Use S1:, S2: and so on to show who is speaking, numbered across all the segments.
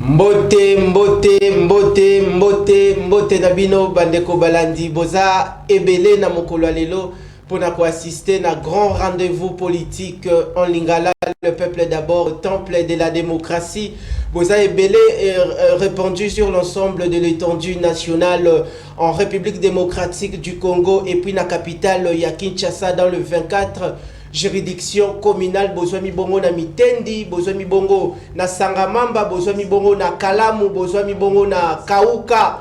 S1: Mbote, mbote Nabino, bandeko balandi, boza ebele na mokolo lelo pour assister à grand rendez-vous politique en Lingala, le peuple d'abord, temple de la démocratie. Boza ebele répandu sur l'ensemble de l'étendue nationale en République démocratique du Congo et puis la capitale ya Kinshasa dans le 24. Juridiction communale, Bozwami Bongo na Mitendi, Bozwami Bongo na Sangamamba, Bozwami Bongo na Kalamu, Bozwami Bongo na Kauka,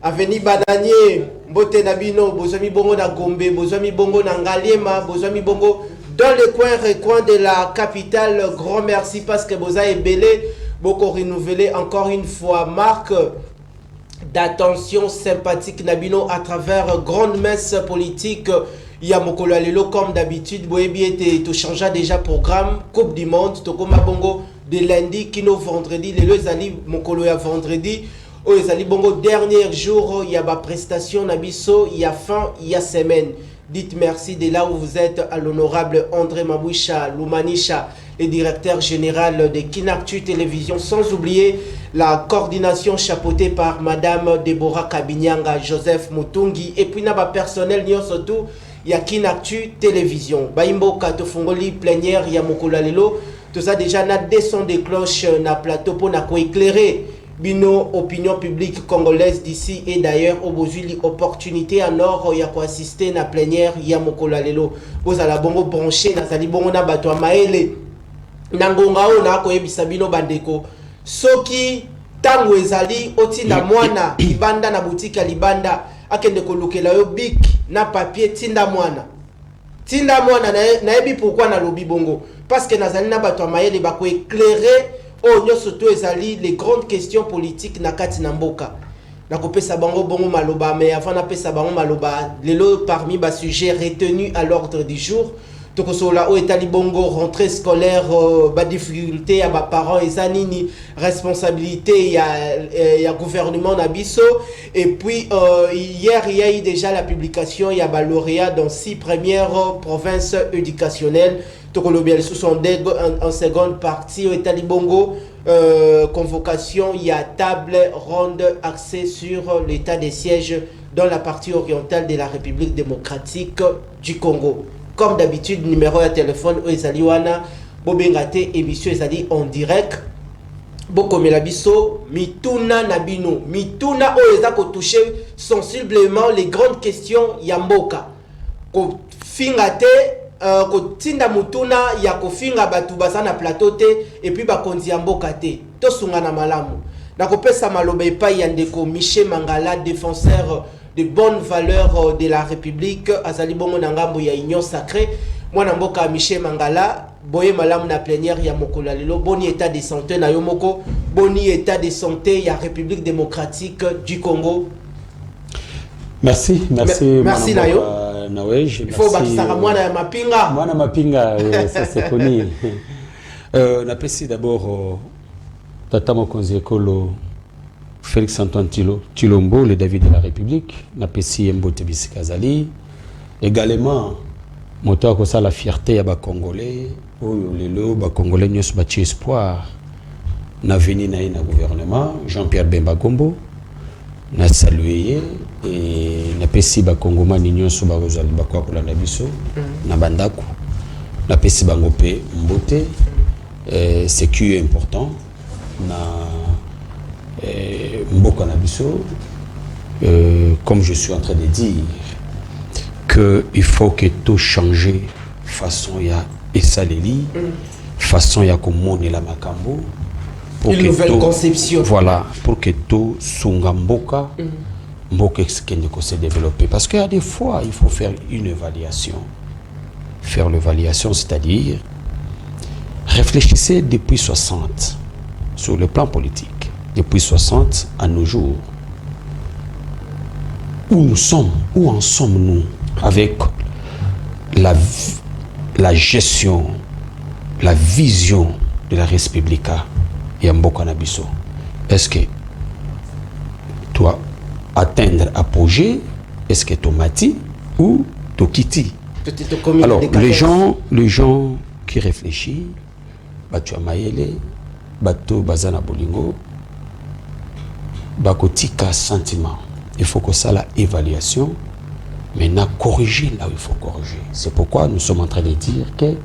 S1: Avenue Bananier, Mbote Nabino, Bozwami Bongo na Gombe, Bozwami Bongo na Ngaliema, Bozwami Bongo dans les recoins de la capitale. Grand merci parce que Boza est belé, beaucoup renouvelé encore une fois marque d'attention sympathique Nabino à travers grande messe politique. Il y a Mokolo Alelo comme d'habitude, Boebi était tout changea déjà programme Coupe du Monde, Tokoma Bongo de lundi, Kino vendredi, les Zali Mokolo ya vendredi, Zali Bongo dernier jour, il y a ma prestation Nabiso, il y a fin, il y a semaine. Dites merci de là où vous êtes à l'honorable André Maboucha Lumanisha, le directeur général de Kinactu Télévision, sans oublier la coordination chapeautée par Madame Deborah Kabinyanga, Joseph Mutungi, et puis Naba personnel, surtout. Il y a Kinactu Télévision. Baimbo Kato Fongoli plénière, il y a Mokolo Lelo. Tout ça déjà, na descend des cloches, na plateau pour na éclairer bino opinion publique congolaise d'ici et d'ailleurs. Au besoin opportunité en or, il y a quoi assister na plénière, il y a Mokolo Lelo. Vous allez bongo brancher, na sali bongo na bato maele. Nangongao na ko yebisa bino bandeko. Soki tango ezali otinda mwana libanda na boutique ya libanda. Akende kolukela yo bik na papier tinda mwana na ebi pourquoi na lobi bongo parce que nazali na bato mayele bako éclairer o nyoso to ezali les grandes questions politiques na kati na mboka na kopesa bango bongo maloba mais avant na pesa bango maloba lelo parmi ba sujets retenus à l'ordre du jour tokosola o etali bongo rentrée scolaire ba difficulté ya ba parents ezanini responsabilité ya gouvernement na biso et puis hier il y a eu déjà la publication ya ba lauréat dans 6 premières provinces éducationnelles tokolobiel sous en seconde partie o etali bongo convocation ya table ronde axée sur l'état des sièges dans la partie orientale de la République démocratique du Congo. Comme d'habitude, numéro de téléphone, Ezaliwana, Bobengate, émission Ezali en direct. Boko Melabiso, Mituna Nabino, Mituna Oeza ko toucher sensiblement les grandes questions Yamboka. Ko fingate, ko tinda mutuna, ya ko finga batubasa na plateau te, et puis ba konzi Yamboka te. To sungana malamu. Na ko pesa malobe pa yandeko Michel Mangala, défenseur de bonnes valeurs de la République, azali bongo nangambo ya union sacrée. Moi namboka Michel Mangala, boye malamu na plénière ya mokolo lelo, boni état de santé na yomoko, boni état de santé ya République démocratique du Congo. Merci Nayo. Il faut bakisaka mwana ya mapinga.
S2: Mwana mapinga, ça c'est connu. Napesi d'abord tata mokonzi ekolo Félix Antoine Tshilombo, le David de la République, Napesi Mbote Bisikazali. Également, moto ko ça la fierté ya ba Congolais, oyo lelo ba Congolais nyos ba ti espoir na veni na gouvernement Jean-Pierre Bemba Gombo na saluer et napesi ba Congomani nyos ba kozali ba kwa kolanda biso na bandako. Napesi bango pe Mbote, c'est qui est important na Mboka Nabiso, comme je suis en train de dire, qu'il faut que tout change façon ya esaleli, façon ya komone la makambo,
S1: pour une nouvelle conception.
S2: Voilà, pour que tout sunga Mboka, Mboka se développer. Parce qu'il y a des fois, il faut faire une évaluation. Faire l'évaluation, c'est-à-dire réfléchissez depuis 60 sur le plan politique. Depuis 60 à nos jours, où nous sommes, où en sommes-nous avec la gestion, la vision de la République et Mboka Nabiso? Est-ce que toi atteindre apogée, est-ce que tu mati ou tu quittes? Alors les gens qui réfléchissent, Batu Amayele, Bato Bazana Bolingo, bakotika sentiment. Il faut que ça la évaluation, maintenant corriger là où il faut corriger. C'est pourquoi nous sommes en train de dire que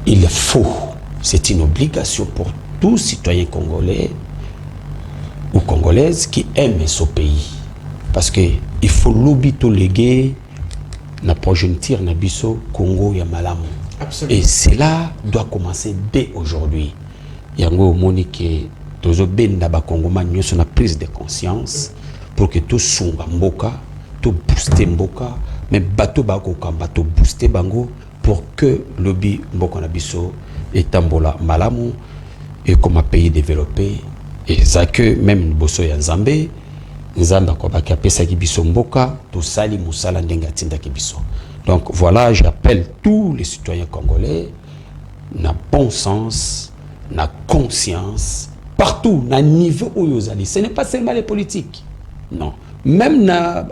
S2: il faut, c'est une obligation pour tout citoyen congolais ou congolaise qui aime ce pays. Parce que il faut l'obito léguer na progéniture na biso Congo ya malamu.
S1: Absolument.
S2: Et cela doit commencer dès aujourd'hui. Yango monique tozo benda ba Congoma nyoso na prise de conscience pour que tout sunga mboka, tout booster mboka, mais bateau ba ko kamba to booster bango pour que lobby mboka na biso etambola malamu et comme un pays développé et ça que même boso ya Nzambe Nzamba ko ba kapesa ki biso mboka to sali musala ndenga tinda ki biso. Donc voilà, j'appelle tous les citoyens congolais na bon sens, na conscience partout na niveau où ils allent. Ce n'est pas seulement les politiques. Non, même na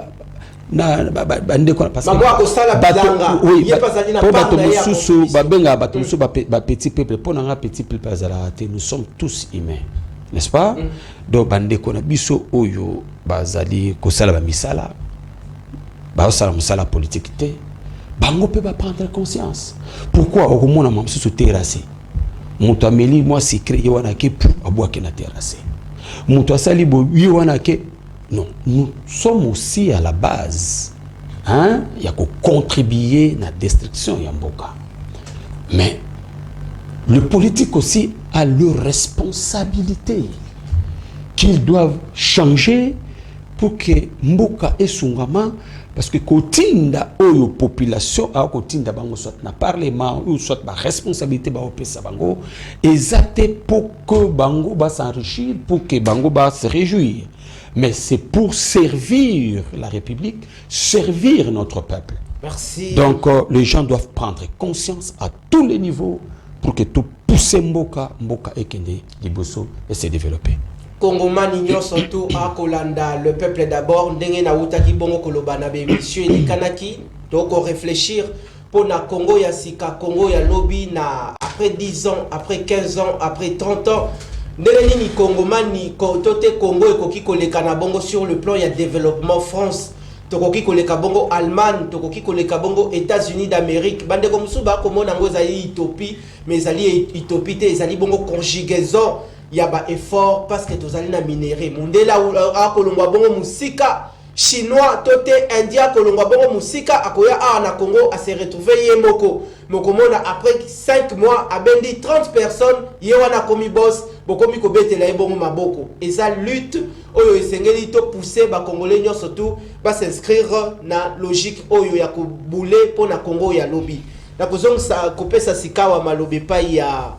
S2: bande ko parce que oui, bato mususu babenga bato mususu ba petit peuple pour na petit peuple azala te, nous sommes tous humains, n'est-ce pas? Donc bande ko na biso oyo bazali ko sala ba misala ba sala musala politique te bango peut pas prendre conscience. Pourquoi au monde na mususu terrassé muto ameli moi secret yewana ke pour abwa ke na terrassé muto asali bo yewana ke. Non, nous sommes aussi à la base. Hein? Il y a qu'à contribuer à la destruction Yamboka. Mais le politique aussi a leur responsabilité qu'ils doivent changer pour que Mboka et Sungama, parce que Kotinda oyo population a Kotinda bango soit na parlement ou soit ba responsabilité ba opesa bango exacté pour que bango va s'enrichir, pour que bango va se réjouir. Mais c'est pour servir la République, servir notre peuple.
S1: Merci.
S2: Donc les gens doivent prendre conscience à tous les niveaux pour que tout pousse Mboka et Kende, Liboso et se développer.
S1: Congoman ignore surtout à Kolanda, le peuple d'abord, ndenge na utaki bongo kolobana be monsieur et kanaki, donc on réfléchir pour na Congo ya sika, Congo ya lobby na après 10 ans, après 15 ans, après 30 ans. Ndenge ni Congoman ni tote Congo ekoki koleka na bongo sur le plan ya développement France, tokoki koleka bongo Allemagne, tokoki koleka bongo États-Unis d'Amérique. Bande comme suba komona ngo zali utopie, mais zali utopie te zali bongo conjugaison ya ba effort parce que tozali na minerai. Mundela a kolongwa bongo musika chinois tote indien kolongwa bongo musika akoya a na Congo a se retrouver yemoko. Mokomona après 5 mois a bendi 30 personnes yewana komi boss bokomi ko betela ebongo maboko. Et ça lutte oyo esengeli to pousser ba congolais nyo surtout ba s'inscrire na logique oyo ya ko bouler pour na Congo ya lobby. Na kozong sa kopesa sikawa malobe pa ya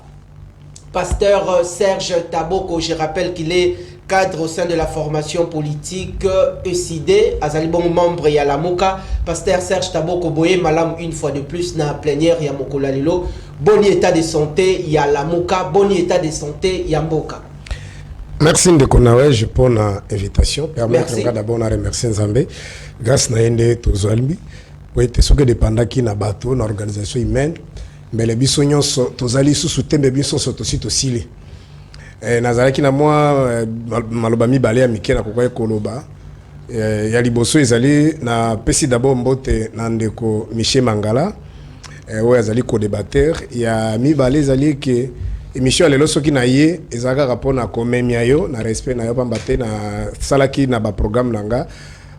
S1: Pasteur Serge Taboko, je rappelle qu'il est cadre au sein de la formation politique ECD, azali bon membre ya la Moka. Pasteur Serge Taboko boye malam une fois de plus na plénière ya Mokola Lelo. Bon état de santé ya la Moka, bon état de santé ya Mboka.
S3: Merci Ndekonawej pour l'invitation. Permettez-moi d'abord de remercier Nzambe. Grâce à Ende Tozalbi, pour être sûr que dépendant qui na bateau, une organisation humaine. Mais les bisognos tozali sous tembe biso sont aussi tosili nazalaki na moi maloba mibale ya mike na kokoya koloba ya liboso ezali na pesi d'abord mbote na ndeko Michel Mangala oyo azali co-débatteur ya mibale ezali ke émission lelo soki na ye ezaka rapport na komemia yo na respect na yo pamba te na salaki na ba programme nanga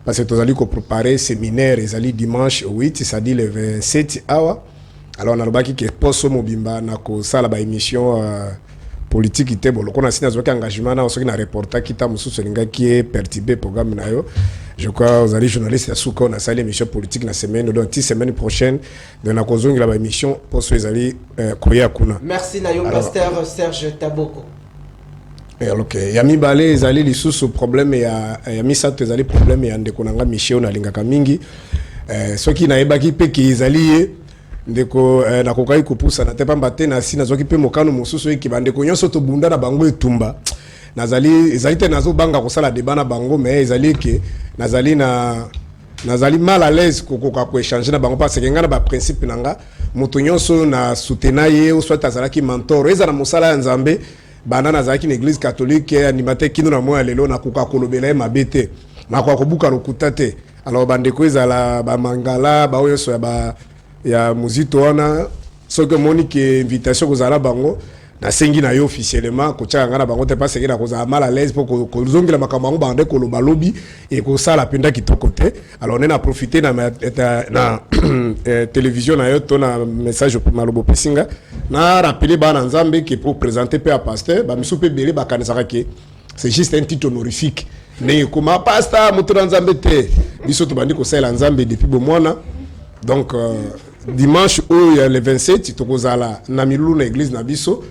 S3: parce que tozali ko préparer séminaire ezali dimanche 8 c'est-à-dire le 27 awa. Alors on a le qui est post mobimba na ko sala ba émission politique ité bon on a signé un engagement na osoki na reporter qui ta mususu linga qui est perturbé programme na yo. Je crois aux allez journalistes à souka on a sala émission politique la semaine donc 10 semaine prochaine de na kozongi la ba émission post les allez koya kuna.
S1: Merci na yo pasteur Serge Taboko.
S3: Et alors que yami balé les allez les sous problème ya yami ça les allez problème ya ndeko nanga Michel na linga kamingi ceux qui na ebaki pe ki les alliés ndeko na kokai kupusa na tepa mbate na si nazoki pe mokano mosusu eki bandeko nyonso to bunda na bango etumba nazali ezali te nazo banga kosala débat na bango mais ezali ke nazali mal à l'aise kokoka ko échanger na bango parce que ngana ba principe nanga moto nyonso na soutenir ye ou soit azalaki mentor eza na mosala ya Nzambe banana zaki une église catholique animateur kino na moi lelo na kuka kolobela mabete na kwa kobuka lokuta te alors bandeko ezala ba mangala ba oyo so ya muzito wana soki monique invitation kozala bango na sengi na yo officiellement ko tshanga na bango te pas sekina kozala mal à l'aise pour ko zongela makambo bande ko loba lobi et ko sala penda kitoko te alors on a profité na télévision na yo to na message pour malobo pesinga na rappeler bana nzambe qui pour présenter pe à pasteur ba misupe belé ba kanisaka ke c'est juste un titre honorifique mais comme pasteur moto nzambe te biso to bandi ko sala nzambe depuis bo mwana donc dimanche où il y a le 27 tokozala na milulu na église na biso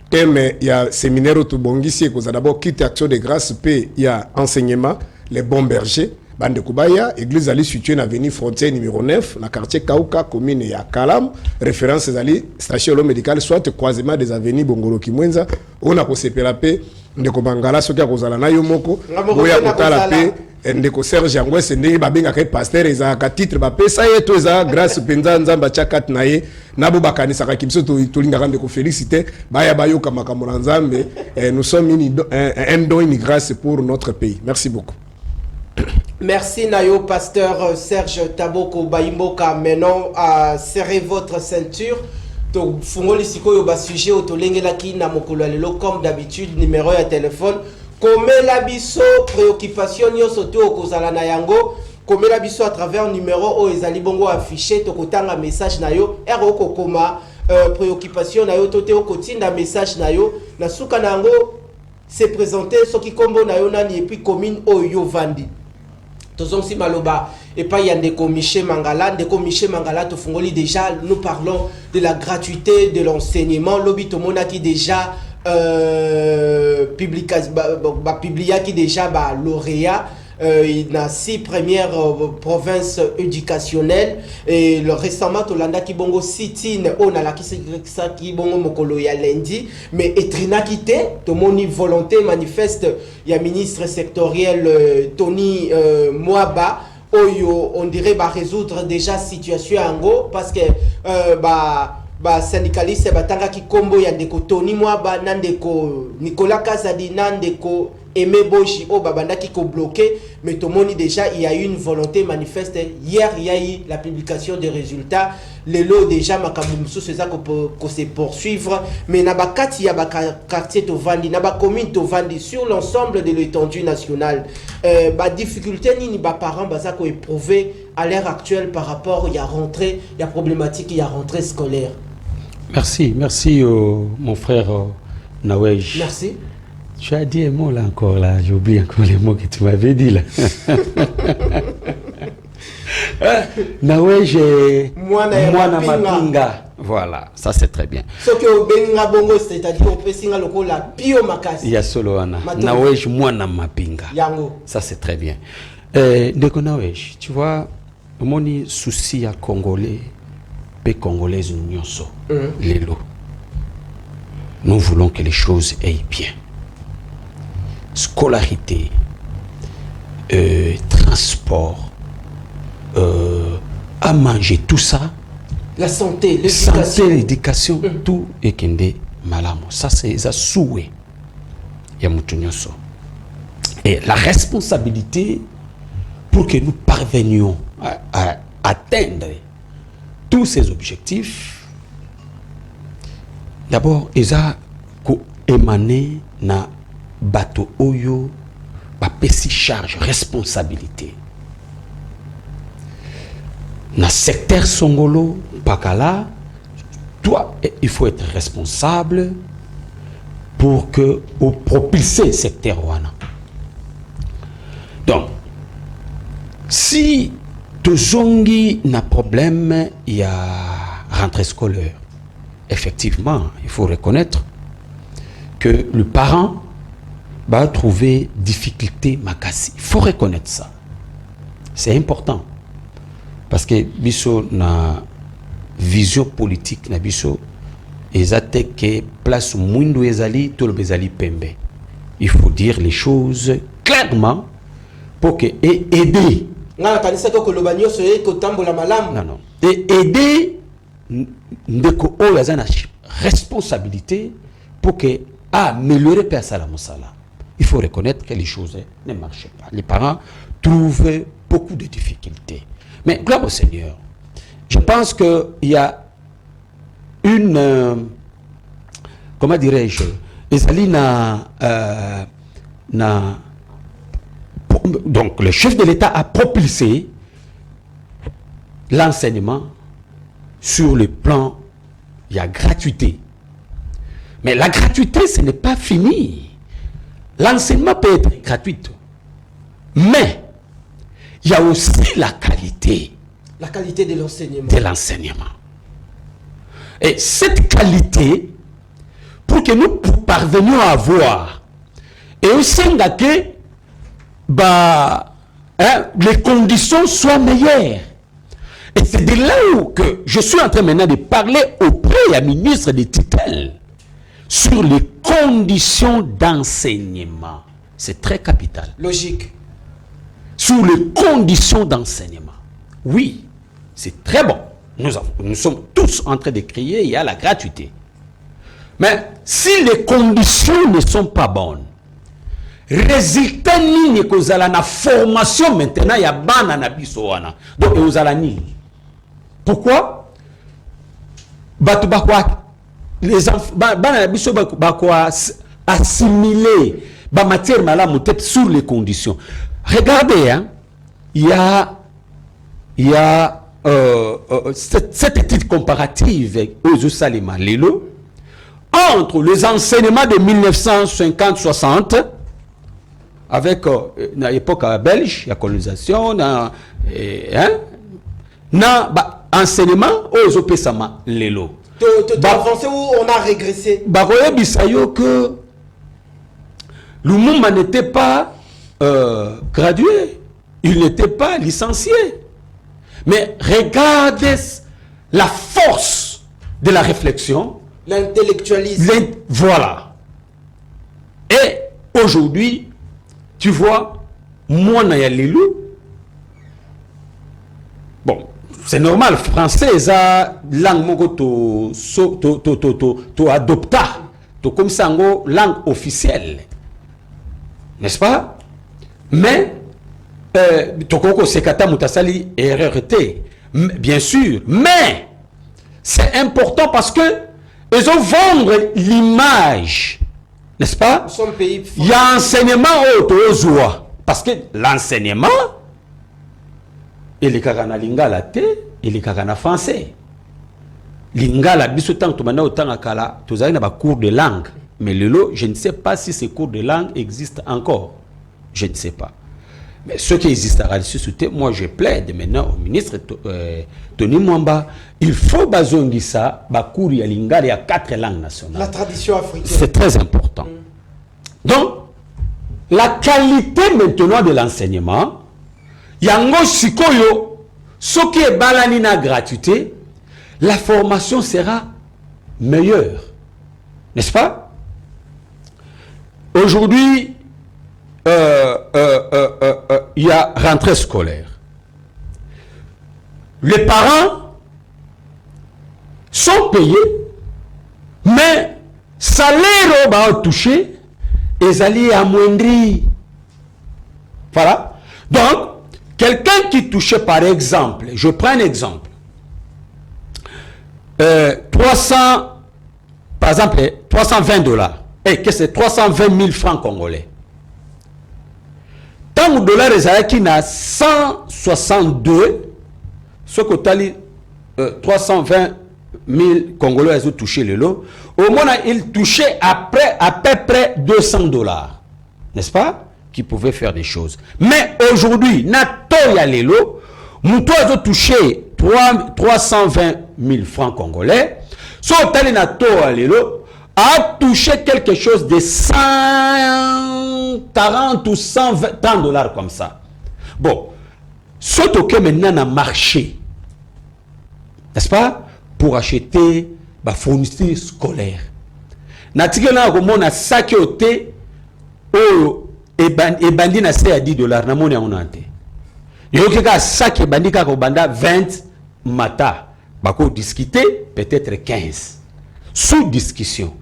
S3: thème il y a séminaire au Tobongisi et d'abord quitte action de grâce p il y a enseignement les bons bergers bande kubaya église ali située na avenue Frontière numéro 9 na quartier Kauka commune ya Kalam référence ali station médicale soit croisement des avenues Bongolo Kimwenza on a ko sepela pe ndeko bangala soki akozala na yo moko boya kotala pe ndeko Serge Angwese ndenge babenga ke pasteur ezaka titre ba pesa yeto eza grâce penza nzamba chakat na ye nabo bakanisa ka kimso to linga ndeko féliciter baya bayoka makambo na nzambe nous sommes un don une grâce pour notre pays. Merci beaucoup.
S1: Merci Nayo, pasteur Serge Taboko Baimboka. Maintenant, serrez votre ceinture. To fungoli sikoyo ba sujet otolengela ki na mokolo lelo comme d'habitude numéro ya téléphone komela biso préoccupation nyonso to okozala na yango komela biso à travers numéro o ezali bongo affiché to kotanga message na yo ero kokoma préoccupation na yo to te okotinda message na yo na suka na yango se présenter soki kombo na yo nani et puis commune oyo vandi tozong si maloba et pas Yandeko Miché Mangala. Ndeko Miché Mangala, Tofungoli déjà, nous parlons de la gratuité de l'enseignement. Lobby Tomona qui déjà publié qui déjà lauréat. Il a 6 premières provinces éducationnelles et le récemment Tolanda qui bongo sitine on a la qui bongo mokolo ya lundi mais etrina quitté to moni volonté manifeste il y a ministre sectoriel Tony Mwaba Oyo, on dirait résoudre déjà situation en go parce que syndicaliste batanga ki kombo ya ndeko Tony Mwaba nandeko Nicolas Kazadi nandeko Aimé Boji o babanda qui ko bloqué mais tout le monde déjà il y a eu une volonté manifeste hier il y a eu la publication des résultats les lots déjà makamumsu c'est ça qu'on se poursuivre mais na bakati ya quartier tovandi na ba commune tovandi sur l'ensemble de l'étendue nationale difficulté ni ba parents baza ko éprouver à l'heure actuelle par rapport il y a rentrée il y a problématique il y a rentrée scolaire.
S2: Merci mon frère Nawej.
S1: Merci.
S2: Tu as dit un mot là encore, là. J'ai oublié encore les mots que tu m'avais dit là. Nawej Mwana Mapinga. Voilà, ça c'est très bien.
S1: Ce que Benga Bongo, c'est-à-dire au Pessinga Loko, la Pio Makasi.
S2: Il y a Soloana. Nawej Mwana Mapinga.
S1: Yango.
S2: Ça c'est très bien. Ndeko Nawej, tu vois, mon souci à Congolais, pe Congolaises nyonso, Lelo. Nous voulons que les choses aillent bien. Scolarité, transport, à manger, tout ça.
S1: La santé, l'éducation.
S2: Santé, l'éducation, tout est kende malamo. Ça, c'est ça souhait. Yamutunyoso. Et la responsabilité pour que nous parvenions à atteindre tous ces objectifs, d'abord, ils ont émané na bateau oyo ba pesi charge responsabilité na secteur songolo pakala toi il faut être responsable pour que au propulser secteur wana donc si tozongi na problème il y a rentrée scolaire effectivement il faut reconnaître que le parent va trouver difficulté makasi. Il faut reconnaître ça. C'est important. Parce que biso na vision politique na biso ezate que place mundo ezali tolo bezali pembe. Il faut dire les choses clairement pour que aider.
S1: Non
S2: non. Et aider ndeko oyo azana responsabilité pour que à améliorer Père Salamosala. Il faut reconnaître que les choses ne marchaient pas. Les parents trouvaient beaucoup de difficultés. Mais gloire au Seigneur, je pense qu'il y a une... comment dirais-je? Donc, le chef de l'État a propulsé l'enseignement sur le plan, il y a gratuité. Mais la gratuité, ce n'est pas fini. L'enseignement peut être gratuit. Mais, il y a aussi la qualité.
S1: La qualité de l'enseignement.
S2: De l'enseignement. Et cette qualité, pour que nous parvenions à avoir, et aussi que les conditions soient meilleures. Et c'est de là où que je suis en train maintenant de parler auprès du ministre des tutelles sur les conditions d'enseignement. C'est très capital.
S1: Logique.
S2: Sur les conditions d'enseignement. Oui, c'est très bon. Nous sommes tous en train de crier, il y a la gratuité. Mais si les conditions ne sont pas bonnes, résultat ni que la formation maintenant il y a bana na biso wana. Donc vous allez ni. Pourquoi? Les enfants bana na biso bakwa assimiler ba matière malamu peut-être sur les conditions. Regardez hein, il y a cette étude comparative aux Salima Lelo entre les enseignements de 1950-60 avec l'époque belge, la colonisation, enseignement aux Opesama Lelo.
S1: En français où on a régressé.
S2: Que Lumumba n'était pas gradué, il n'était pas licencié. Mais regardez la force de la réflexion.
S1: L'intellectualisme.
S2: Voilà. Et aujourd'hui, tu vois, moi, bon, c'est normal, français, ça, langue to adopta, to comme ça, langue officielle. N'est-ce pas? Mais, tokoko sekata mutasali erreur-té, bien sûr, mais, c'est important parce que ils ont vendre l'image, n'est-ce pas? Il y a enseignement au Zoua. Parce que l'enseignement, il est carana lingala te, il est carana français. Lingala, bisotan, tu m'as autant à kala, tu as cours de langue. Mais le lot, je ne sais pas si ces cours de langue existent encore. Je ne sais pas. Mais ce qui existe à Radissus, moi je plaide maintenant au ministre Tony Mwamba, il faut bazongisa bakouri ya lingala, il y a 4 langues nationales.
S1: La tradition africaine.
S2: C'est très important. Donc, la qualité maintenant de l'enseignement, yango sikoyo, ce qui est balanina gratuité, la formation sera meilleure. N'est-ce pas? Aujourd'hui, il y a rentrée scolaire. Les parents sont payés, mais salaire va toucher et allaient amoindrir. Voilà. Donc, quelqu'un qui touchait par exemple, je prends un exemple, 300, par exemple, $320, et que c'est 320 000 francs congolais. Tant de dollars qui n'a 162, ce que tu as 320 000 Congolais ont touché le lot. Au moins, ils touchaient après à peu près $200, n'est-ce pas? Qui pouvaient faire des choses. Mais aujourd'hui, Natoya Lelo, nous ont touché 320 000 francs congolais. So Tali Natoya Lelo a touché quelque chose de 140 ou 120 $, comme ça. Bon, ce que maintenant a marché, n'est-ce pas? Pour acheter la fourniture scolaire. Natikela komona sac au thé et bandi na c'est à $10 na moni on ante. Yoke ka sac et bandi ka ko banda 20 mata. Bako discuter peut-être 15. Sous discussion.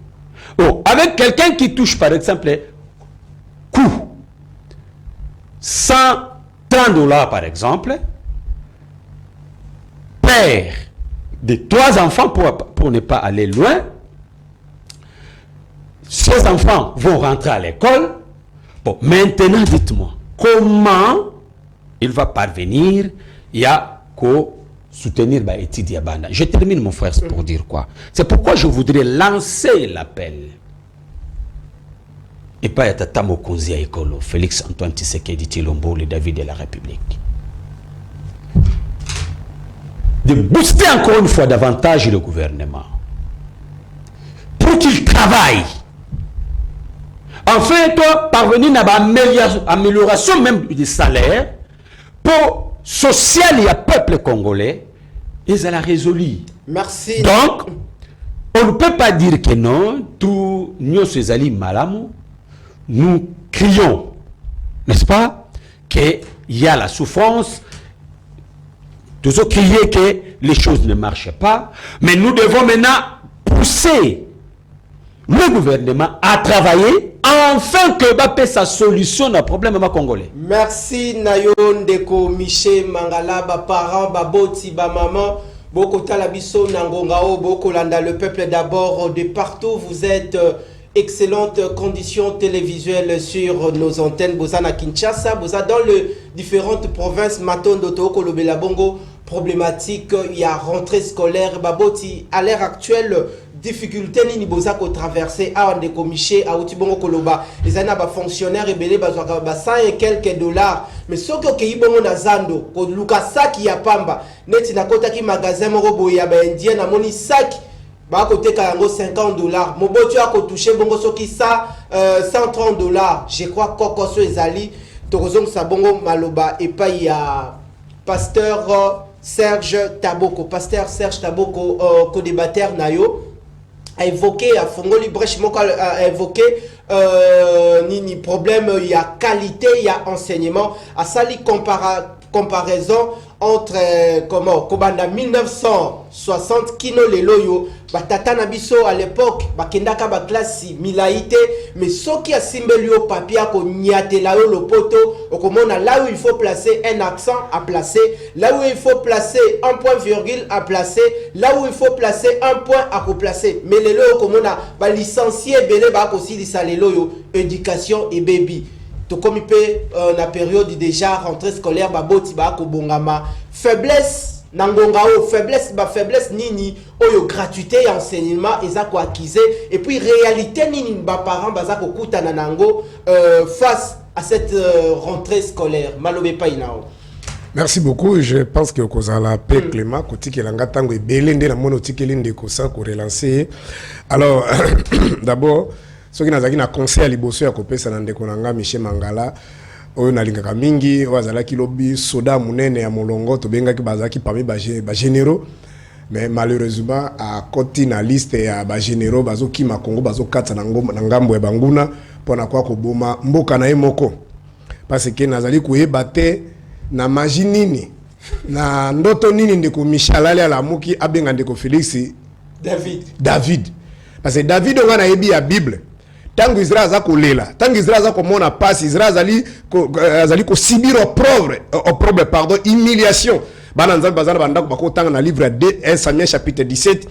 S2: Bon, avec quelqu'un qui touche, par exemple, coût, 130 $, par exemple, père de 3 enfants, pour ne pas aller loin, ces enfants vont rentrer à l'école. Bon, maintenant, dites-moi, comment il va parvenir, il y a qu'au soutenir l'étude Yabanda. Je termine, mon frère, pour dire quoi. C'est pourquoi je voudrais lancer l'appel. Et pas Tata Mokonzi à Ekolo, Félix Antoine Tshisekedi Tshilombo, le David de la République. De booster encore une fois davantage le gouvernement pour qu'il travaille. Enfin, toi, parvenir à l'amélioration même du salaire pour social et à peuple congolais, ils ont résolu.
S1: Merci.
S2: Donc, on ne peut pas dire que non, tout nous sommes malamou. Nous crions, n'est-ce pas, qu'il y a la souffrance. Nous avons crié que les choses ne marchent pas, mais nous devons maintenant pousser le gouvernement à travailler afin que Bappé sa solution au problème congolais.
S1: Merci Nayon Deko Miché Mangala, ba parents, ba boti, ba maman, boko talabiso nangongao, boko landa le peuple d'abord de partout. Vous êtes excellentes conditions télévisuelles sur nos antennes. Bozana Kinshasa, Boza dans les différentes provinces, Matondo, Toko, Lobela Bongo, problématique, il y a rentrée scolaire, Baboti, à l'heure actuelle, difficulté ni boza ko traverser à de comiché à outibongo koloba les ana ba fonctionnaires ebele bazwa ba 100 et quelques $, mais soko ke ibongo na zando ko luka saki ya pamba neti na kota ki magasin moko boya ya ba indien na moni saki ba ko teka yango $50 moboti ako toucher bongo soki ça $130. Je crois koko so ezali tokozong sa bongo maloba et pas ya pasteur Serge Taboko co-débatteur nayo a évoqué, à Fongoli Brèche, a évoqué ni problème, il y a qualité, il y a enseignement, à sali comparaison entre comment Kobanda 1960 kino le loyo batata nabiso à l'époque bakendaka ba classe milaité mais soki a simbelio papier ko nyatela yo le poto okomona là où il faut placer un accent à placer, là où il faut placer un point virgule à placer, là où il faut placer un point à placer, mais les loyo okomona ba licencié belé ba ko silisa le loyo éducation et baby. Tout comme il peut la période déjà rentrée scolaire baboti ba ko bongama faiblesse nangongao faiblesse nini oyo gratuité et enseignement eza ko acquise et puis réalité nini ba parents baza ko kutana nango face à cette rentrée scolaire malobe pa inao.
S3: Merci beaucoup. Je pense que Kozala P. Clément, Kotiki Langatango et Belende, la monotikelinde de Kosa, pour relancer. Alors, d'abord, ceux qui n'ont pas conseil à Liboso à Kopé, c'est Nandekonanga, Michel Mangala, oyo nalingaka mingi, Wazalaki Lobby, Soda Munene à Molongo, Tobenga qui bazaki parmi les généraux. Mais malheureusement, à côté de la liste, il y a des généraux, qui ma Congo, bazo kata nangambo et banguna, pour na kwa koboma, mboka na emoko. Parce que nazali kuyebate, na maji nini na ndoto nini ndeko Michalale ala muki abenga ndeko Félix David parce que David on a yebi ya Bible tangu Israël za kolela tangu Israël za komona passe Israël azali ko subir opprobre pardon humiliation bana nzambe bazana banda ko tanga na livre de 1 Samuel chapitre 17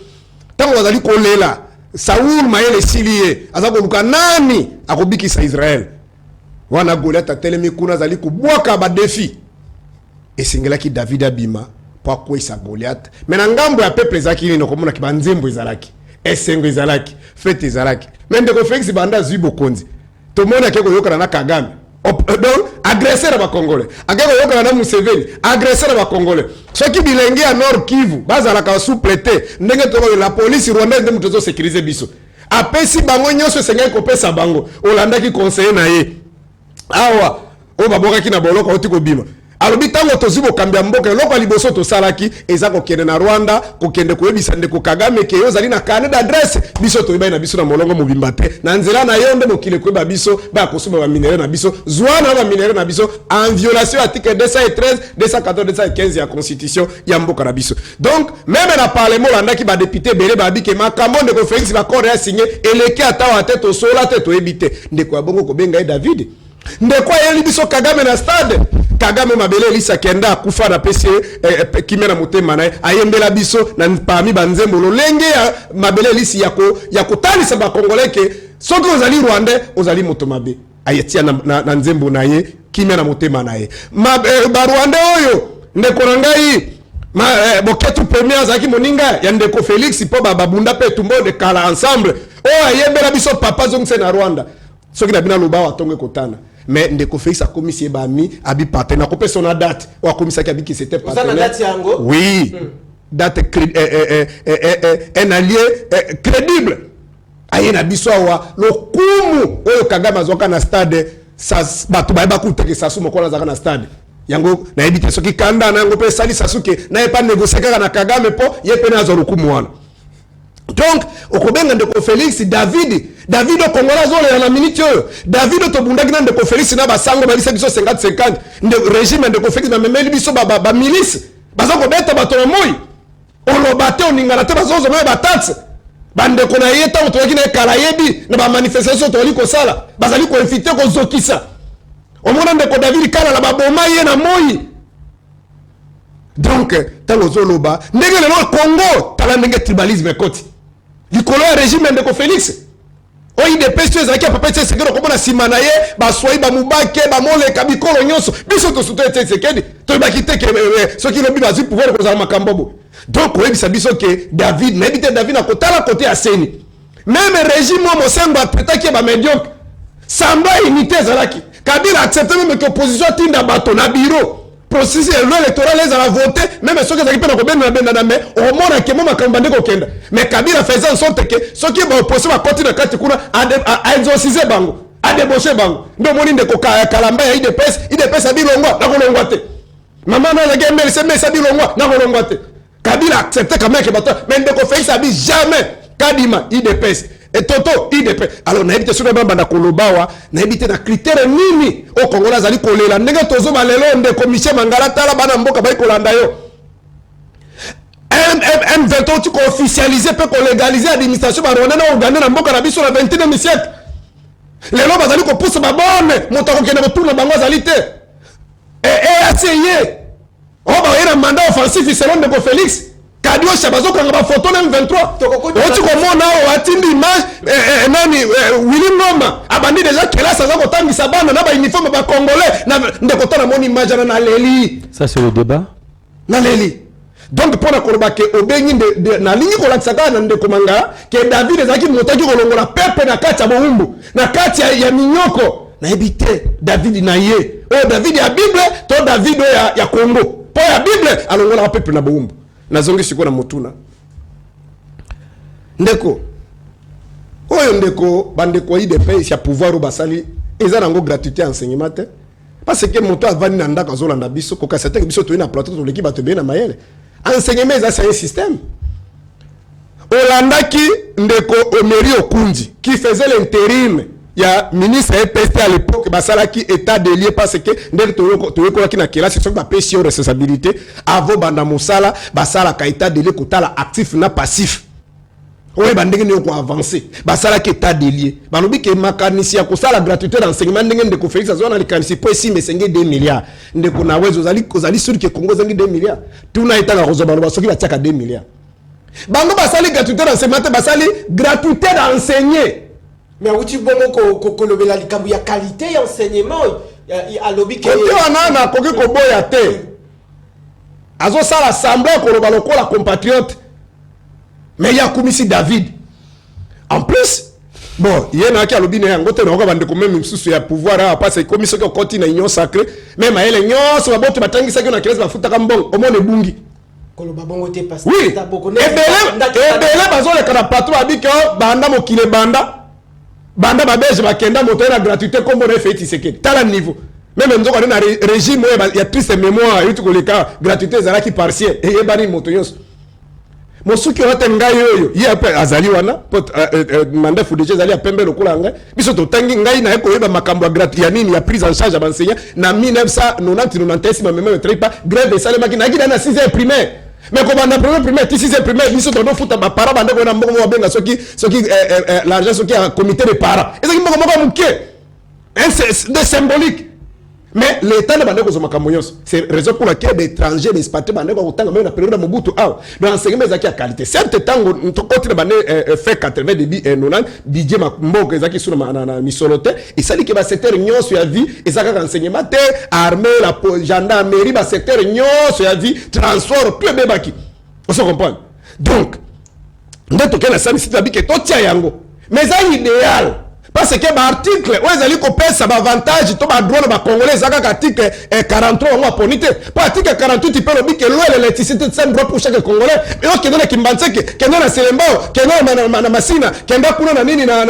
S3: tangu azali kolela Saoul mayele silie azako luka nani akobikisa Israël wana Goliath atelemi kuna azali ko bwaka ba défi et singelaki David abima pour quoi ça Goliath mais na ngambo ya peuple ezaki ni komona ki banzembo ezalaki esengo ezalaki fete ezalaki mais ndeko Félix banda zibo konzi to mona ke ko yokana na Kagame donc agresseur ba congolais akeko yokana na Museveni agresseur ba congolais soki bilengi ya Nord Kivu bazala ka sous-traité ndenge to la police rwandaise de mutozo sécuriser biso apesi bango nyonso sengai ko pesa bango olandaki conseiller na ye awa o baboka ki na boloko otiko bima alobi tango tozibo kambia mboka loko liboso to salaki eza ko kende na Rwanda ko kende ko yebisa ndeko Kagame ke yo zali na carnet d'adresse biso to yeba na biso na molongo mobimba te na nzela na yonde mokile ko ba biso ba kosuma ba minere na biso zwana ba minere na biso en violation article 213 214 215 ya constitution ya mboka na biso. Donc même na parlement landa ki ba député belé ba bi ke makambo ndeko Félix ba corps ya signé eleke ata wa tête au sola tête o ebité ndeko abongo ko benga David ndeko yeli biso Kagame na stade Kagame mabele lisa kenda kufa na PC kimena motema na ayembela biso na parmi banzembo lolenge ya mabele lisi ya kotalisa ba congolais ke soki ozali Rwandais ozali moto mabe ayetia na nzembo na ye kimena motema na ye ba Rwandais oyo ndeko ngai boketu premier zaki moninga ya ndeko Félix po babunda pe tumbo de kala ensemble ayembela biso papa zongse na Rwanda soki na bina loba watonge kotana. Mais ndeko Félix a commis ses amis, abi partenaire, a son date, ou a commis ça qui c'était partenaire.
S1: Vous avez date yango?
S3: Oui. Date un allié crédible. Aye na biso wa lo kumu oyo Kagame azoka na stade sa batu ba kuta ke sasu mokola zaka na stade. Yango na ebite soki kanda na yango pe sali sasuke na e pa négocier kaka na Kagame po ye pe na zo lokumu wana. Donc okobenga ndeko Félix David au Congo la na minute David to bundaki na ndeko Félix na basango ba biso 50-50 nde régime ndeko Félix na memeli biso ba milice bazako beta bato na moi olobate oningana te bazozo me batatse bandeko na yeta otoki na kala yebi na ba manifestation to liko sala bazali ko inviter ko zokisa omona ndeko David kala la baboma ye na moi. Donc talo zoloba ndenge le Congo tala ndenge tribalisme koti likolo ya régime ndeko Félix oyi de pestes ezaki a papa Tshisekedi ko bona simana ye ba swai ba mubake ba mole kabikolo nyonso biso to suto Tshisekedi to ba kite ke soki lobi ba zi pouvoir ko za makambo bo. Donc oyi bisa biso ke David na ebite David na kotala côté ya seni même régime mo mosengo atretaki ba médiocre samba unité zalaki Kabila accepte même que opposition tinda bato na bureau processus électoral les a voté même ceux qui ont pas na benda mais au moins que mama kambande ko kenda mais Kabila faisait en sorte que ceux qui vont opposer va continuer kati kuna a exorciser bango a débaucher bango ndo moni ndeko kalamba ya IDPS abilongwa na kolongwa te maman na la game c'est mais abilongwa na kolongwa te Kabila accepte quand même que bato mais ndeko Félix abi jamais Kadima IDPS et Toto IDP alors na ebite sur bamba na kolobawa na ebite na critère nini au Congo la zali kolela ndenge tozo balelo nde commission mangala tala bana mboka ba kolanda yo M23 tu ko officialiser pe ko légaliser administration ba Rwanda na Uganda na mboka na biso na 21e siècle lelo bazali ko pousse ba bonne motako kende ko tourna bango zali te essayé ba yena mandat offensif selon de Félix Kadio Shabazo kanga ba photo na M23 oti ko mona o atindi image nani Willy Ngoma abandi déjà kelasa za kotangisa bana na ba uniforme ba congolais na ndeko tana moni image na leli
S2: ça c'est le débat
S3: na leli. Donc pour na koloba ke obengi na lingi ko lakisa kana ndeko manga ke David ezaki motaki ko longola pepe na kati ya boumbu na kati ya minyoko na ebite David na ye David ya Bible to David ya Congo po ya Bible alongola pepe na boumbu nazongi siko na motuna ndeko oyo ndeko bandeko IDPS ya pouvoir au basali eza nango gratuité enseignement te parce que moto avani na ndaka zolanda biso ko kasete biso to na plateau to l'équipe bato be na mayele enseignement eza c'est un système olandaki ndeko Emery Okundi qui faisait l'intérim ya ministre EPST à l'époque basalaki état de lieu parce que ndeko toyekolaki na kelasi soki bapesi yo responsabilité avo banda mosala basala ka état de lieu kotala actif na passif oye bandenge ne ko avancer basalaki état de lieu balobi ke makanisi ya kosala gratuité d'enseignement ndenge ndeko Félix azona likanisi po esi mesenge 2 milliards ndeko na wezo ozali sur ke Congo zangi 2 milliards tuna itaka kozo baloba soki batiaka 2 milliards bango basali gratuité d'enseignement te basali gratuité d'enseigner.
S1: Mais où tu bongo ko lobela likambu ya qualité ya enseignement a lobby ke
S3: kote wana na koki ko boya te azo sala semblant ko lobala ko la compatriote mais ya kumisi David en plus bon yena ki alobi na yango te na ko bande ko même msusu ya pouvoir a passer commission ko continue na union sacrée même ayele nyonso baboto batangisa ki na kelesa bafuta ka mbongo omone bungi
S1: koloba bongo te parce
S3: que ta boko ne ebele bazole kana patron abiko banda mokile banda babege bakenda moto na gratuité comme on fait Tshisekedi tala niveau Même nous on a un régime il y a triste mémoire et tout le cas gratuité zala qui partiel et bani motoyos. Mosuki wata ngai yoyo ye après azali wana pot mandat fudege azali a pembe lokola ngai biso to tangi ngai na yeko yeba makambo ya gratuité ya nini ya prise en charge ya enseignant na 1990 ma même ne pas grève et salema ki na gida na 6e primaire. Mais comme on a premier primaire, si c'est primaire, nous sommes foutu à parents, on a bon bien ce qui l'argent ce qui a un comité de parents. Et c'est de symbolique. Mais l'État n'a pas de makamonyos. C'est raison pour laquelle les étrangers, les expatriés, ils ont autant de période de Mobutu. Donc l'enseignement est à qualité. Certes, tant qu'on fait 80 débits et 90, Didier Mbo, qui sont dans Misolote, et ça dit que le secteur union sur la vie, et ça a enseignement, armée, la gendarmerie, le secteur union sur la vie, transport, tout le bébaki. On se comprend. Donc, nous avons dit que ça dit que tout tient yango. Mais c'est idéal. Parce que l'article, où ils ont coupé ça avantage, tout le droit de Congolais, ça a article 43, on a ponité. Pas article 48, tu peux le dire que l'eau et l'électricité, c'est un droit pour chaque Congolais. Et donc, il y a des Kimbanse, qui est dans la Sélembo, qui est dans la Massina, qui est dans la Nini, dans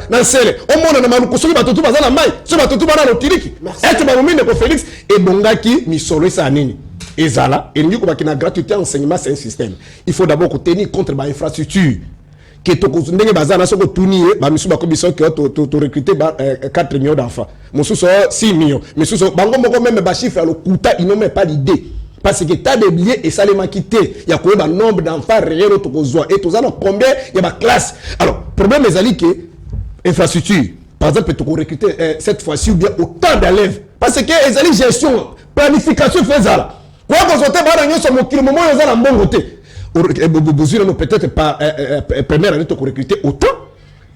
S3: la Sele. Au monde, on a Manoukousou, Batutu, Bazana Maï, sur Batutu, Bazana Lotiriki. Et tu vas nous dire que Félix et Bongaki, Misolo, ça Nini. Et Zala, et nous, qui a gratuité enseignement, c'est un système. Il faut d'abord tenir contre l'infrastructure. Que tu ndenge bazana soko tunier ba misu ba kobiso que to recruter 4 millions d'enfants mususo 6 millions mususo bango moko même ba chiffre le kuta ils n'ont même pas l'idée parce que t'as des billets et ça les m'a quitté il y a quoi ba nombre d'enfants réel to kozwa et tous en combien il y a ba classe alors problème les ali que infrastructure par exemple tu recruter cette fois-ci ou bien autant d'élèves parce que les ali gestion planification faisala quoi qu'on soit ba ranyo so mokilo moment yo za na mbongo te peut-être pas première année pour recruter autant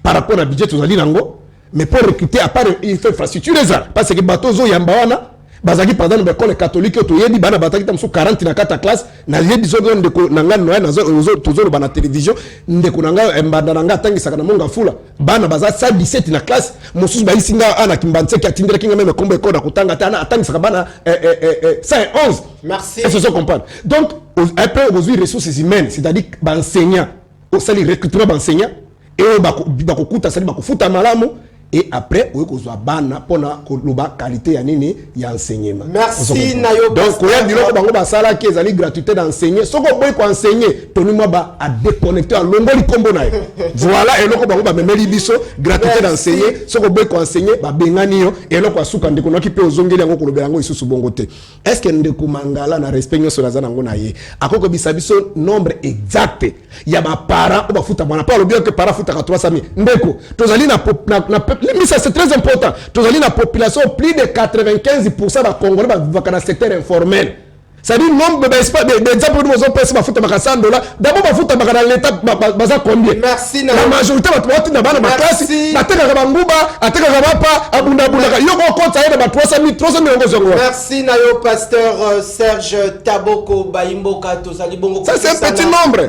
S3: par rapport à budget aux Nango, mais pour recruter à part il fait infrastructure parce que bateau zo yambawana bazaki pendant l'école catholique to yebi bana bataki tam 40 na 4 classe na yebi zo ndeko nanga noya na zo tozo bana télévision ndeko nanga mbanda nanga tangi saka na monga fula bana baza 17 na classe mosusu ba isinga ana kimbanse ki atindira kinga même kombe ko na kutanga tana atangi saka bana 111.
S1: Merci.
S3: Est-ce que vous comprenez? Donc après aujourd'hui ressources humaines, c'est-à-dire enseignants, au salir recrutement d'enseignants et bakokuta sali bakofuta malamu. Et après, vous avez bana pour la qualité ya nini ya enseignement.
S1: Merci Nayo.
S3: Donc, quand on dit que bango basala qui est gratuité d'enseigner, ce qu'on peut enseigner, toni moi ba à déconnecter à longo li kombo na. Voilà et loko bango ba memeli biso gratuité d'enseigner, ce qu'on peut enseigner ba bengani yo et loko asuka ndeko noki pe ozongeli yango kolobela yango isusu bongo te. Est-ce que ndeko mangala na respect nyo sur la zanango na ye? Akoko bisabiso nombre exact. Ya ba parents ba futa bana pas le bien que parents futa 300,000. Ndeko, tozali na mais ça c'est très important. Tu as la population, plus de 95% des Congolais vivent dans le secteur informel. Ça dit nombre d'exemples de nos personnes qui font $100. D'abord, ils font dans l'État, combien?
S1: Merci.
S3: La majorité de la classe,
S1: merci Nayo, pasteur Serge Taboko Baimboka Tozali Bongo.
S3: Ça c'est un petit nombre.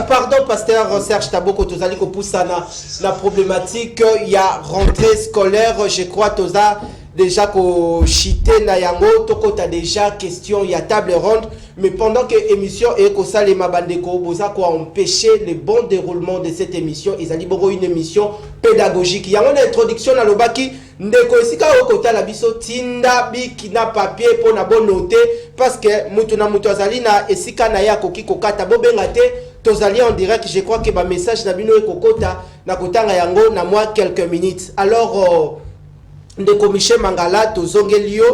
S1: Pardon, pasteur Serge Taboko Tozali Kopusana. La problématique, il y a rentrée scolaire, je crois, Toza. Déjà qu'au chité na yango toko ta déjà question il y a table ronde mais pendant que émission et que ça les mabandeko boza quoi empêcher le bon déroulement de cette émission ils allaient beaucoup une émission pédagogique il y a une introduction na lobaki ndeko esika okota la biso tinda biki na papier pour na bon noter parce que mutu na mutu azali na esika na ya koki kokata bobenga te tozali en direct je crois que ba message na bino ekokota na kotanga yango na moi quelques minutes alors Ndeko Michel Mangala, Tozongelio,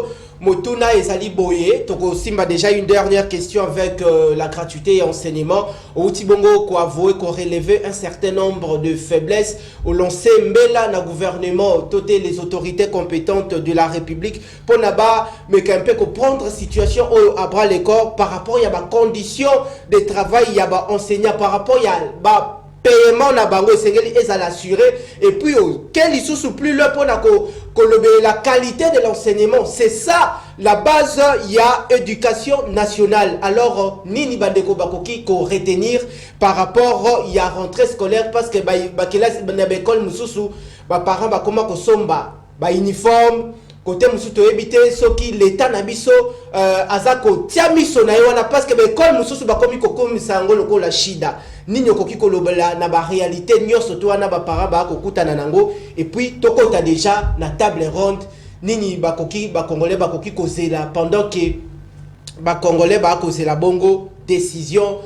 S1: Motuna et Zali Boye. Toko Simba déjà une dernière question avec la gratuité et enseignement. Au Tibongo, qu'on avoué qu'on relevait un certain nombre de faiblesses. Au lancé Mbela na gouvernement, toté les autorités compétentes de la République. Pour naba, mais qu'un peu comprendre la situation à bras les corps par rapport à ma condition de travail, il y a enseignant par rapport à paiement na bango sengeli est à l'assurer et puis quel issue plus le pour la qualité de l'enseignement c'est ça la base il y a éducation nationale alors nini bandeko bakoki ko retenir par rapport il y a rentrée scolaire parce que ba classe na école mususu ba parents ba comment ko somba ba uniforme côté mususu to ebité soki l'état na biso azako tia miso na wana parce que école mususu ba komi ko komisa ngo loko la shida nini okoki kolobela na ba réalité nyonso to wana ba parents ba kokuta na nango et puis tokota déjà na table ronde nini bakoki ba congolais bakoki kozela pendant que ba congolais ba kozela bongo décision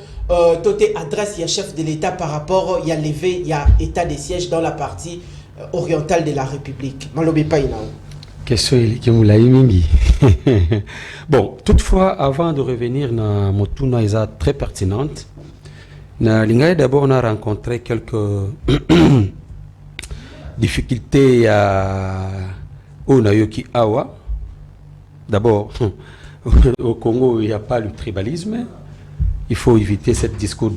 S1: toute adresse ya chef de l'État par rapport il y a levé il y a état de siège dans la partie orientale de la République. Malobi pa ina.
S2: Question qui moulay mingi. Bon, toutefois avant de revenir na motuna isa très pertinente. Na lingaye d'abord on a rencontré quelques difficultés au Nayoki Awa. D'abord, au Congo, il n'y a pas le tribalisme. Il faut éviter ce discours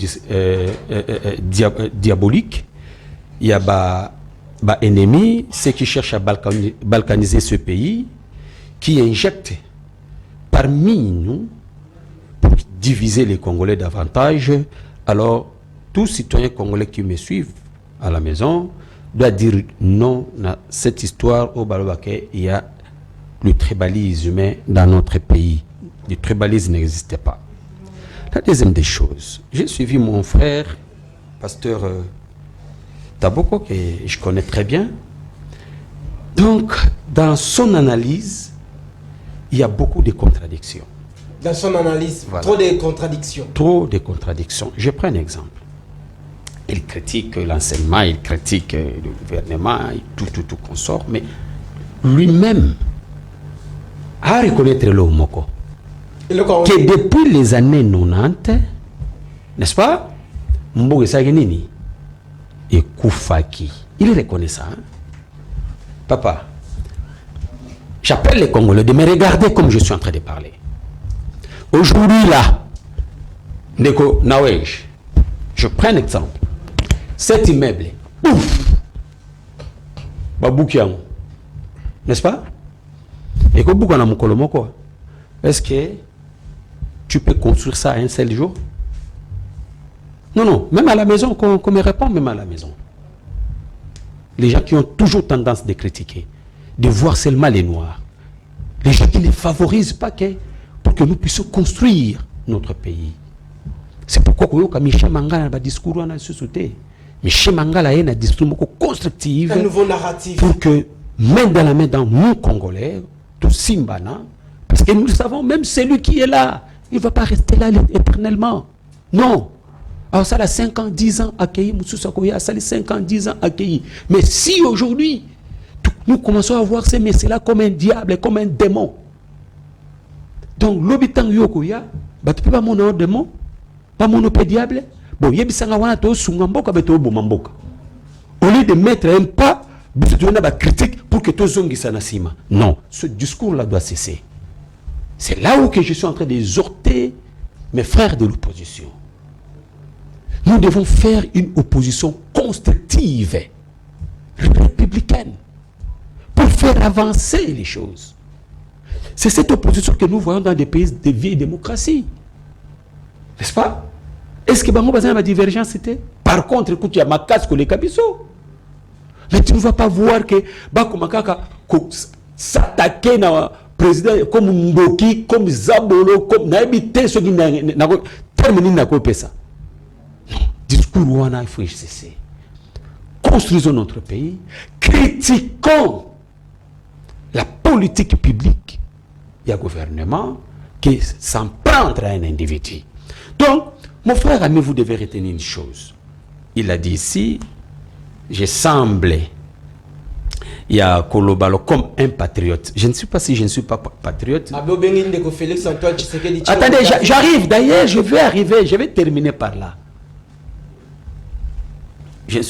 S2: diabolique. Il y a des ennemis, ceux qui cherchent à balkaniser ce pays, qui injectent parmi nous pour diviser les Congolais davantage. Alors, tous citoyens congolais qui me suivent à la maison doivent dire non à cette histoire au Balobake. Il y a le tribalisme dans notre pays. Le tribalisme n'existait pas. La deuxième des choses, j'ai suivi mon frère, pasteur Taboko, que je connais très bien. Donc, dans son analyse, il y a beaucoup de contradictions.
S1: Dans son analyse, voilà. Trop de contradictions.
S2: Trop de contradictions. Je prends un exemple. Il critique l'enseignement, il critique le gouvernement, tout consort, mais lui-même a reconnaître le Moko. Que depuis les années 90, n'est-ce pas, Mboge Sagenini et Koufaki, il reconnaît ça. Hein? Papa, j'appelle les Congolais de me regarder comme je suis en train de parler. Aujourd'hui, là, Ndeko Nawej, je prends un exemple. Cet immeuble, ouf, Baboukiang, n'est-ce pas? Et que Boukana Mokolomoko, est-ce que tu peux construire ça un seul jour? Non, non, même à la maison, qu'on me répond, même à la maison. Les gens qui ont toujours tendance de critiquer, de voir seulement les Noirs, les gens qui ne favorisent pas pour que nous puissions construire notre pays. C'est pourquoi Michel Mangala a un discours en société. Michel Mangala a un discours constructif.
S1: Un nouveau narratif.
S2: Pour que, main dans la main dans nous Congolais, tout Simbana, parce que nous savons, même celui qui est là, il ne va pas rester là éternellement. Non. Alors ça a 5 ans, 10 ans accueilli, Moussoussakoya, ça a 5 ans, 10 ans accueilli. Mais si aujourd'hui, nous commençons à voir ces messieurs-là comme un diable, comme un démon. Donc, l'habitant Yokoya, tu peux pas mon démon, pas mon diable. Bon, il y a des gens qui sont en train de au lieu de mettre un pas, tu as une critique pour que tous les gens soient. Non, ce discours-là doit cesser. C'est là où que je suis en train d'exhorter mes frères de l'opposition. Nous devons faire une opposition constructive, républicaine, pour faire avancer les choses. C'est cette opposition que nous voyons dans des pays de vieille démocratie. N'est-ce pas? Est-ce que Bango Bazan a divergence c'était? Par contre, écoute, il y a ma casse que les Kabiso. Mais tu ne vas pas voir que Bako Makaka s'attaquer à président comme Mboki, comme Zabolo, comme Naibité, ce qui n'a terminé n'a pas ça. Non, discours ouana, il faut cesser. Construisons notre pays, critiquons la politique publique. Il y a un gouvernement qui s'en prendre à un individu. Donc, mon frère ami, vous devez retenir une chose. Il a dit ici, je semble, il y a Kolobalo comme un patriote. Je ne sais pas si je ne suis pas patriote. Attendez, j'arrive. D'ailleurs, je vais terminer par là. Je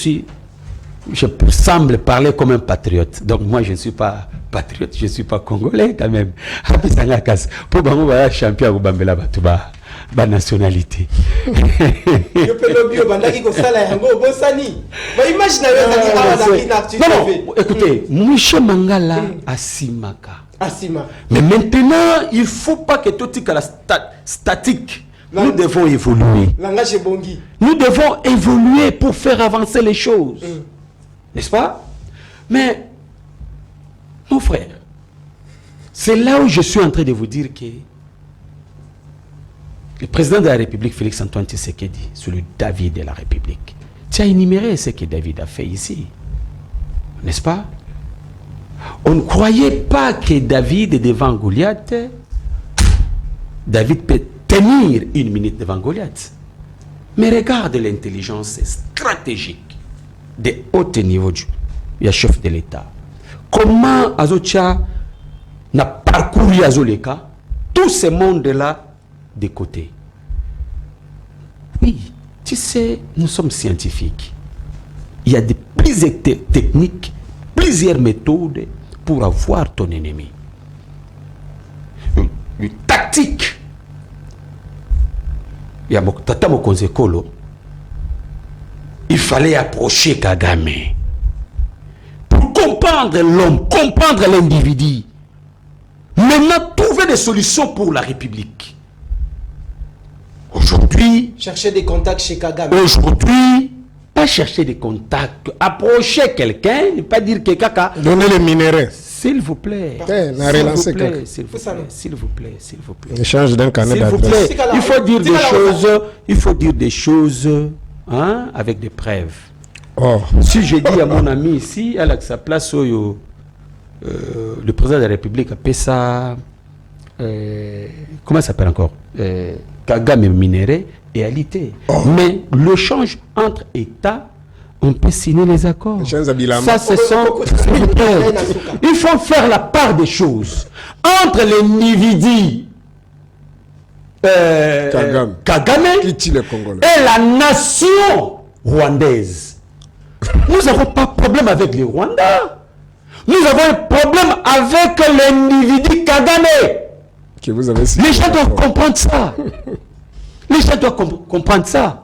S2: semble parler comme un patriote. Donc moi, je ne suis pas patriote, je ne suis pas congolais quand même. Pour que champion ou Bambela Batouba, ma nationalité. Écoutez, Michel Mangala Asimaka. Mais maintenant, il ne faut pas que tout soit statique. Nous devons évoluer. Nous devons évoluer pour faire avancer les choses. N'est-ce pas? Mais, mon frère, c'est là où je suis en train de vous dire que le président de la République, Félix Antoine Tshisekedi, c'est le David de la République. Tu as énuméré ce que David a fait ici. N'est-ce pas? On ne croyait pas que David devant Goliath, David peut tenir une minute devant Goliath. Mais regarde l'intelligence stratégique de haut niveau du chef de l'État. Comment Azotia n'a parcouru Azoleka tout ce monde-là de côté. Oui, tu sais, nous sommes scientifiques. Il y a plusieurs techniques, plusieurs méthodes pour avoir ton ennemi. Une tactique. Il fallait approcher Kagame pour comprendre l'homme, comprendre l'individu. Maintenant, trouver des solutions pour la République. Aujourd'hui,
S1: chercher des contacts chez Kagame.
S2: Aujourd'hui, pas chercher des contacts, approcher quelqu'un, ne pas dire que Kaka.
S3: Donner les minéraux.
S2: S'il vous plaît. S'il vous plaît.
S3: Échange d'un carnet
S2: d'adresse. Il faut dire des choses hein, avec des preuves.
S3: Oh.
S2: Si j'ai dit à mon ami ici, à sa place, le président de la République appelle ça. Comment ça s'appelle encore Kagame minéré et alité. Oh. Mais l'échange entre États, on peut signer les accords. Ça, c'est son. Il faut faire la part des choses entre l'individu Kagame et la nation rwandaise. Nous n'avons pas de problème avec les Rwandais. Nous avons un problème avec l'individu Kagame. Les gens doivent comprendre ça. Les gens doivent comprendre ça.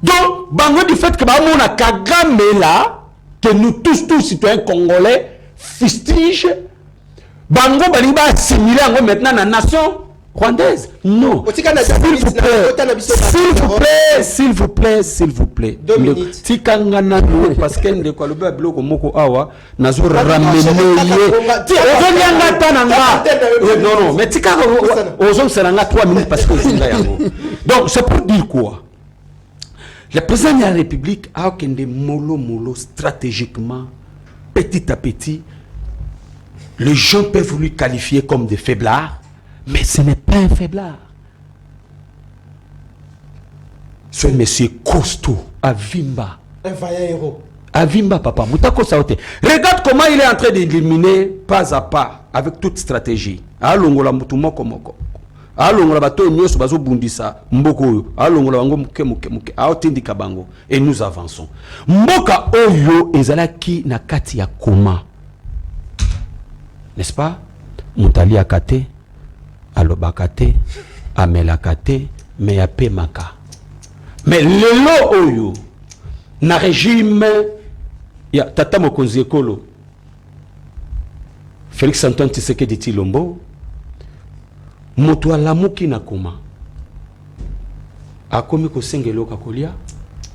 S2: Donc, bango du fait que on a Kagame là, que nous tous citoyens congolais fustigent, bango baliba assimilé maintenant la nation rwandaise. Non. S'il vous plaît.
S1: 2 minutes.
S2: Tikangana parce qu'elle de quoi le bloc moko awa nazo ramener non mais tika ozon seranga 3 minutes parce que donc c'est pour dire quoi? Le président de la République a des mollo stratégiquement, petit à petit. Les gens peuvent lui qualifier comme des faiblards, mais ce n'est pas un faiblard. Ce monsieur costaud, Avimba.
S1: Un vaillant héros.
S2: Avimba, papa. Regarde comment il est en train d'éliminer pas à pas, avec toute stratégie. Alongola mutumoko moko. Alongola bato nyoso bazo bundisa mboko oyo. Alongola bango muke. Aotindika bango. Et nous avançons. Mboka oyo ezalaki na kati ya koma. N'est-ce pas? Mutali akate, alobakate, amelakate, meyape maka. Mais lelo oyo na régime ya Tata Mokonzi Ekolo Félix Antoine Tshisekedi Tshilombo moto alamuki na koma akomi kosengelo kakolia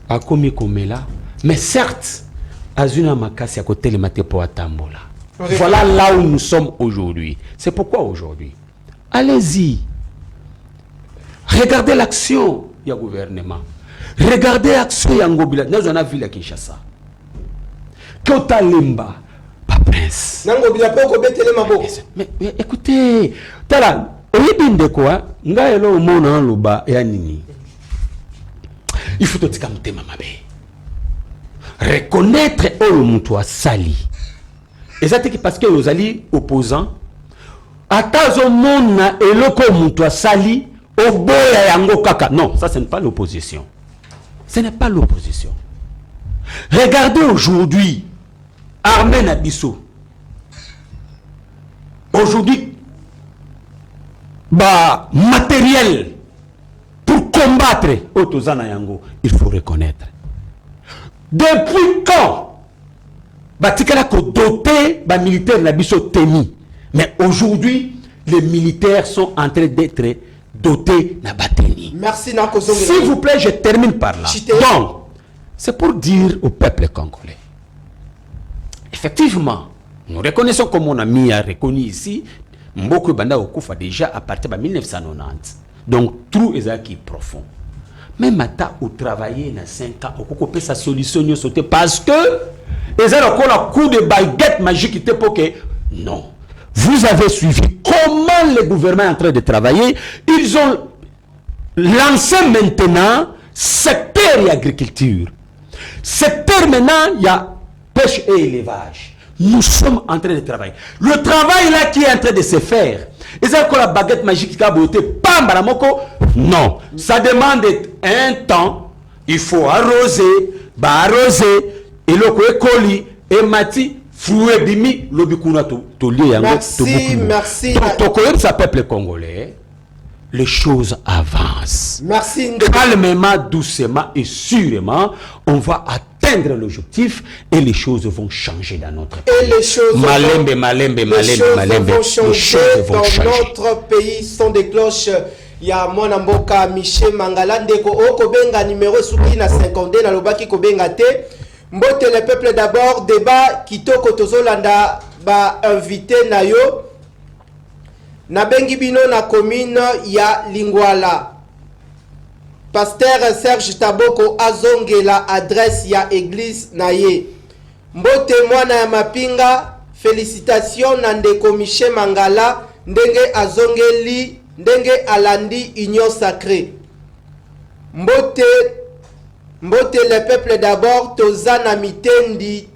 S2: akomi komela mais certes azuna makasi ya kotelema te po atambola. Voilà là où nous sommes aujourd'hui. C'est pourquoi aujourd'hui allez-y, regardez l'action du gouvernement, regardez l'action de Ngobila. Nous avons vu la Kinshasa Kota Lemba pas prince mais écoutez tala oyebinde quoi ngaelo mona loba ya nini. Il faut totika mutema mabe reconnaître oyo mutu asali ezatiki parce que vous allez opposants atazo mona eloko mutu asali oboya yango kaka. Non, ça ce n'est pas l'opposition. Ce n'est pas l'opposition. Regardez aujourd'hui Armée Nabiso. Aujourd'hui matériel pour combattre Otozana Yango, il faut reconnaître. Depuis quand Batikala ko doté militaire Nabiso teni. Mais aujourd'hui les militaires sont en train d'être dotés na bateni.
S1: Merci Nako Zongo.
S2: S'il vous plaît, je termine par là. Donc, c'est pour dire au peuple congolais. Effectivement, nous reconnaissons comme mon ami a reconnu ici, Mboko Banda Okufa déjà à partir de 1990. Donc, trou est qui profond. Mais maintenant, au travailler dans 5 ans, on peut sa solution sauter parce que Et ça, encore un coup de baguette magique était pour que... Non. Vous avez suivi comment le gouvernement est en train de travailler. Ils ont lancé maintenant secteur et agriculture. Secteur maintenant, il y a pêche et élevage. Nous sommes en train de travailler. Le travail là qui est en train de se faire. Et ça, quand la baguette magique qui a beauté, pam, baramoko, non. Ça demande un temps. Il faut arroser, et le colis, et mati, fouet bimi, l'obikuna to lié.
S1: Merci.
S2: Donc, ça peuple congolais, les choses avancent.
S1: Merci.
S2: Calmement, doucement et sûrement, on va atteindre l'objectif et les choses vont changer dans notre pays.
S1: Et les choses vont changer dans notre pays. Sont des cloches. Il y a mon amboka Michel Mangala ndeko okobenga numéro soukli na 50 na lobaki kobenga te. Mbote le peuple d'abord débat kitoko tozolanda ba invité na yo. Na bengi bino na commune ya Lingwala. Pasteur Serge Taboko azongela adresse ya église na ye. Mbote mwana ya mapinga, félicitations na ndeko Michel Mangala ndenge azongeli ndenge alandi union sacrée. Mbote le peuple d'abord tozana mitendi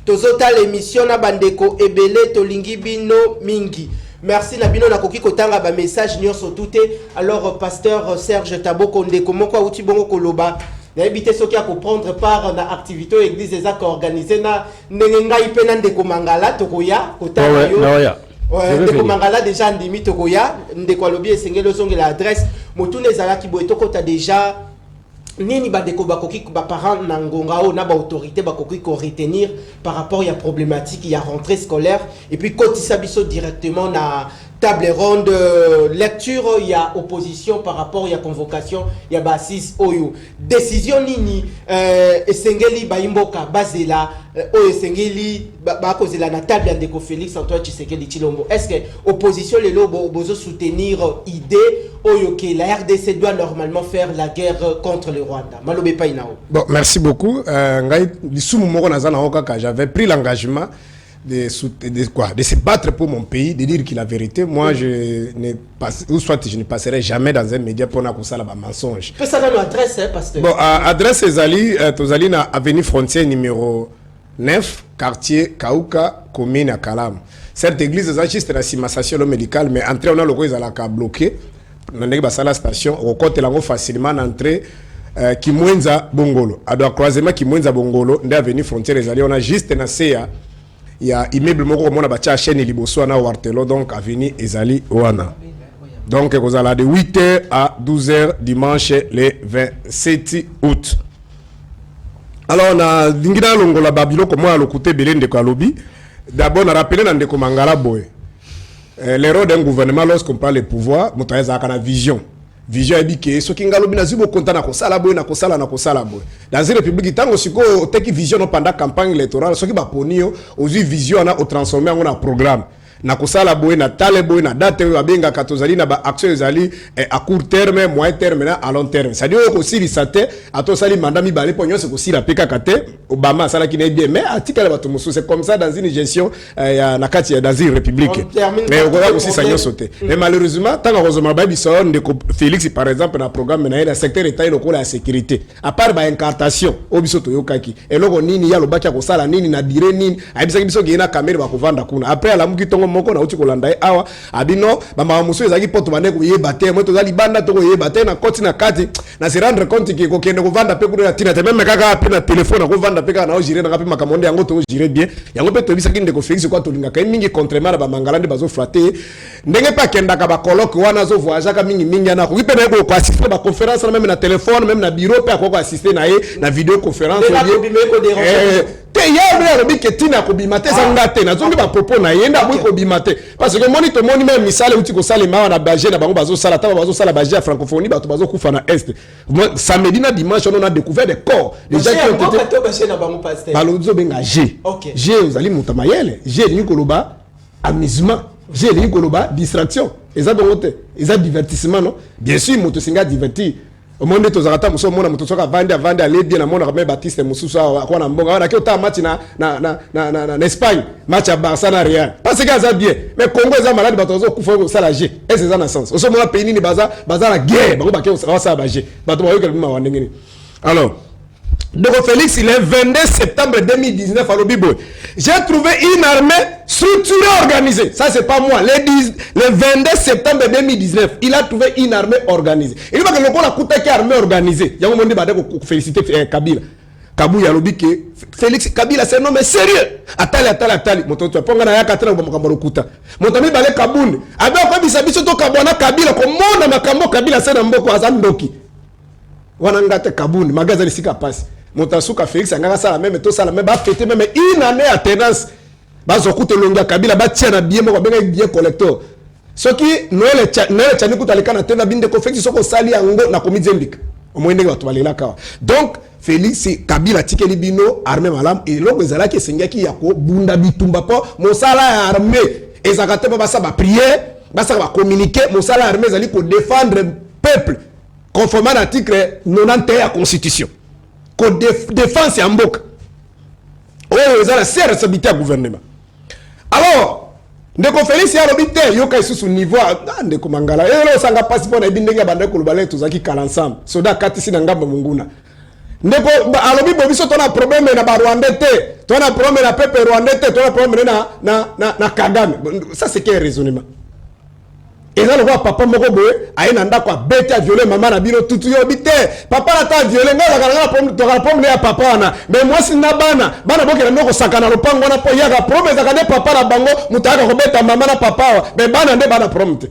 S1: tozota l'émission na bandeko ebele tolingi bino mingi. Merci na bino na koki kotanga ba message nyonso touté. Alors pasteur Serge Taboko ndeko moko uti bongo koloba na ebité soki a comprendre par na activité église ezaka organisé na ndengai pe na ndeko Mangala tokoya kotanga yo. Ndeko Mangala déjà ndimi tokoya ndeko alobi esengelo zongela adresse motune ezalaki boye tokota déjà nini bandeko bakoki ba parents na ngonga o na ba autorité bakoki ko retenir par rapport à problématique il y a rentrée scolaire et puis kotisa biso directement na table ronde lecture il y a opposition par rapport il y a convocation il y a basis oyo décision nini esengeli baimboka bazela oyo esengeli bakozela na table ndeko Félix Antoine Tshisekedi Tshilombo. Est-ce que opposition lelo bozo soutenir idée oyo que la RDC doit normalement faire la guerre contre le Rwanda? Malobe Painao.
S3: Bon, merci beaucoup. Ngai lisumu moko nazana okaka, j'avais pris l'engagement de se battre pour mon pays, de dire qu'il la vérité. Moi, je ne passerai jamais dans un média pour ça là mensonge.
S1: Peut ça dans l'adresse, hein, pasteur.
S3: Bon, adresse Ezali, tozali na avenue Frontière numéro 9, quartier Kauka, commune à Kalam. Cette église est juste la cimentation médicale, mais entrée on a le quoi ils a bloqué. On a la station, au côté là on facilement entrer. Kimwenza Bongolo. À droite croisement Kimwenza Bongolo, on est avenue Frontière Ezali, on a juste na CA. Il y a immeuble moko mona bacha chaîne liboso na Wartelo donc avenue Ezali Oana. Donc vous allez de 8h à 12h dimanche le 27 août. Alors on a dingina longola babilo comme à l'côté belende ko lobby. D'abord on a rappelé na ndeko Mangala boy. L'erreur d'un gouvernement lorsqu'on parle de pouvoir, motaeza kana vision. Vision ebike so kingalobi na zibo kontana ko sala boy na ko sala boy. Dans une république tango siko teki vision pendant campagne électorale so ki ba ponio ozi vision na o transformer en un programme. Na kosala boy na tale boy na date yo abenga katozali na ba action ezali à court terme, moyen terme na à long terme. Ça dit ko sili sate ato sali mandat mi balé pognon se ko sila peka kate Obama sala ki na bien mais atikala bato musu c'est comme ça dans une gestion na kati dans une république. Mais on va aussi sanyo sauter. Mais malheureusement tant heureusement ba biso ndeko Félix par exemple na programme na le secteur état loko la sécurité. À part ba incantation obiso to yokaki eloko nini ya lobaki ko sala nini na dire nini aibisa biso gena caméra ba kovanda kuna après ala mukitongo moko na uti kolanda awa abino bamba musu ezaki poto bande ko yeba te moto zali banda to ko yeba te na koti na kati na se rendre compte que ko kende ko vanda pe kuna tina te même kaka pe na téléphone ko vanda pe kana o jire na kapi makamonde yango to jire bien yango pe to bisa kinde ko Félix ko to linga kai mingi contre ba Mangala nde bazo flatter ndenge pa kenda ka ba colloque wana zo voyage ka mingi na ko pe na ko assister ba conférence même na téléphone même na bureau pe ko assister na na vidéo conférence te ya le que tina ko bimate sanga te na zongi ba propos na yenda boy ko bimate parce que moni to moni même misale uti ko sala ma na baje na bango bazo sala ta bazo sala baje à francophonie ba to bazo kufa na est samedi na dimanche on a découvert des corps les gens qui ont été
S1: baje na bango pasteur
S3: balozo benga G G uzali mutamayele G ni koloba amusement G ni koloba distraction eza bongote eza divertissement non bien sûr moto singa divertir au monde tozakata muso mona muto soka vandi aller bien na mona comme Baptiste Mususa kwa na mbonga wana kota match na Espagne match à Barça na Real parce que ça bien mais Congo za malade batozo kufa ça la G et c'est ça na sens au so mona pays ni baza la guerre bango bakeo ça ba G bato ba yoka bima wandengeni. Alors donc Félix, il est 22 septembre 2019 à Lobibo. J'ai trouvé une armée structurée, organisée. Ça, c'est pas moi. Le 22 septembre 2019, il a trouvé une armée organisée. Il va que le a coûté une armée organisée. Il y a un moment où féliciter Kabila. Kabou Yalobi que Félix Kabila, c'est un homme sérieux. Attali. Mon tonton, tu as un katana ou Makamorukuta. Mon ami Balé Kaboun. Avec quoi bisabiso to Kabwana Kabila, comme mon Makambo Kabila, c'est un mboko Azandoki. Wanangate Kaboun, magasin ici passe. Montasuka Félix angaka sala même to sala même ba fêter même une année à tenance ba zokuta longa Kabila ba tiana bien mo ba bien collecteur ce qui Noël chani kutaleka na tena binde ko Félix soko sali yango na komi zembika au moins ndenge batu balela ka donc Félix Kabila tikeli bino armée malam et loko ezala ki sengaki yako bunda bitumba po mo sala armée ezakate ba sa ba prier ba sa ba communiquer mo sala armée ezali ko défendre peuple conformément à l'article 91 de la constitution. Qu'on défense en bok. Oui, vous avez la responsabilité du gouvernement. Alors, ndeko Félix ya robite yoka isu su niveau ndeko mangala. Elo sanga passeport na bindenge bande ko lubale tuzaki kala ensemble. Soda katisi na ngamba munguna. Ndeko alobi bobiso tona problème na ba Rwandais te. Tona problème na peuple rwandais te, tona problème na Kagame. Ça c'est quel raisonnement? Et là, le roi papa moko boye aina ndako a bête a violé maman na bino tutu yo bité papa na ta violé ngala pomme ya papa na mais moi si na bana bokela ndoko sakana lopango na po yaka promesse akane papa na bango mutaka ko beta maman na papa mais bana nde bana prompte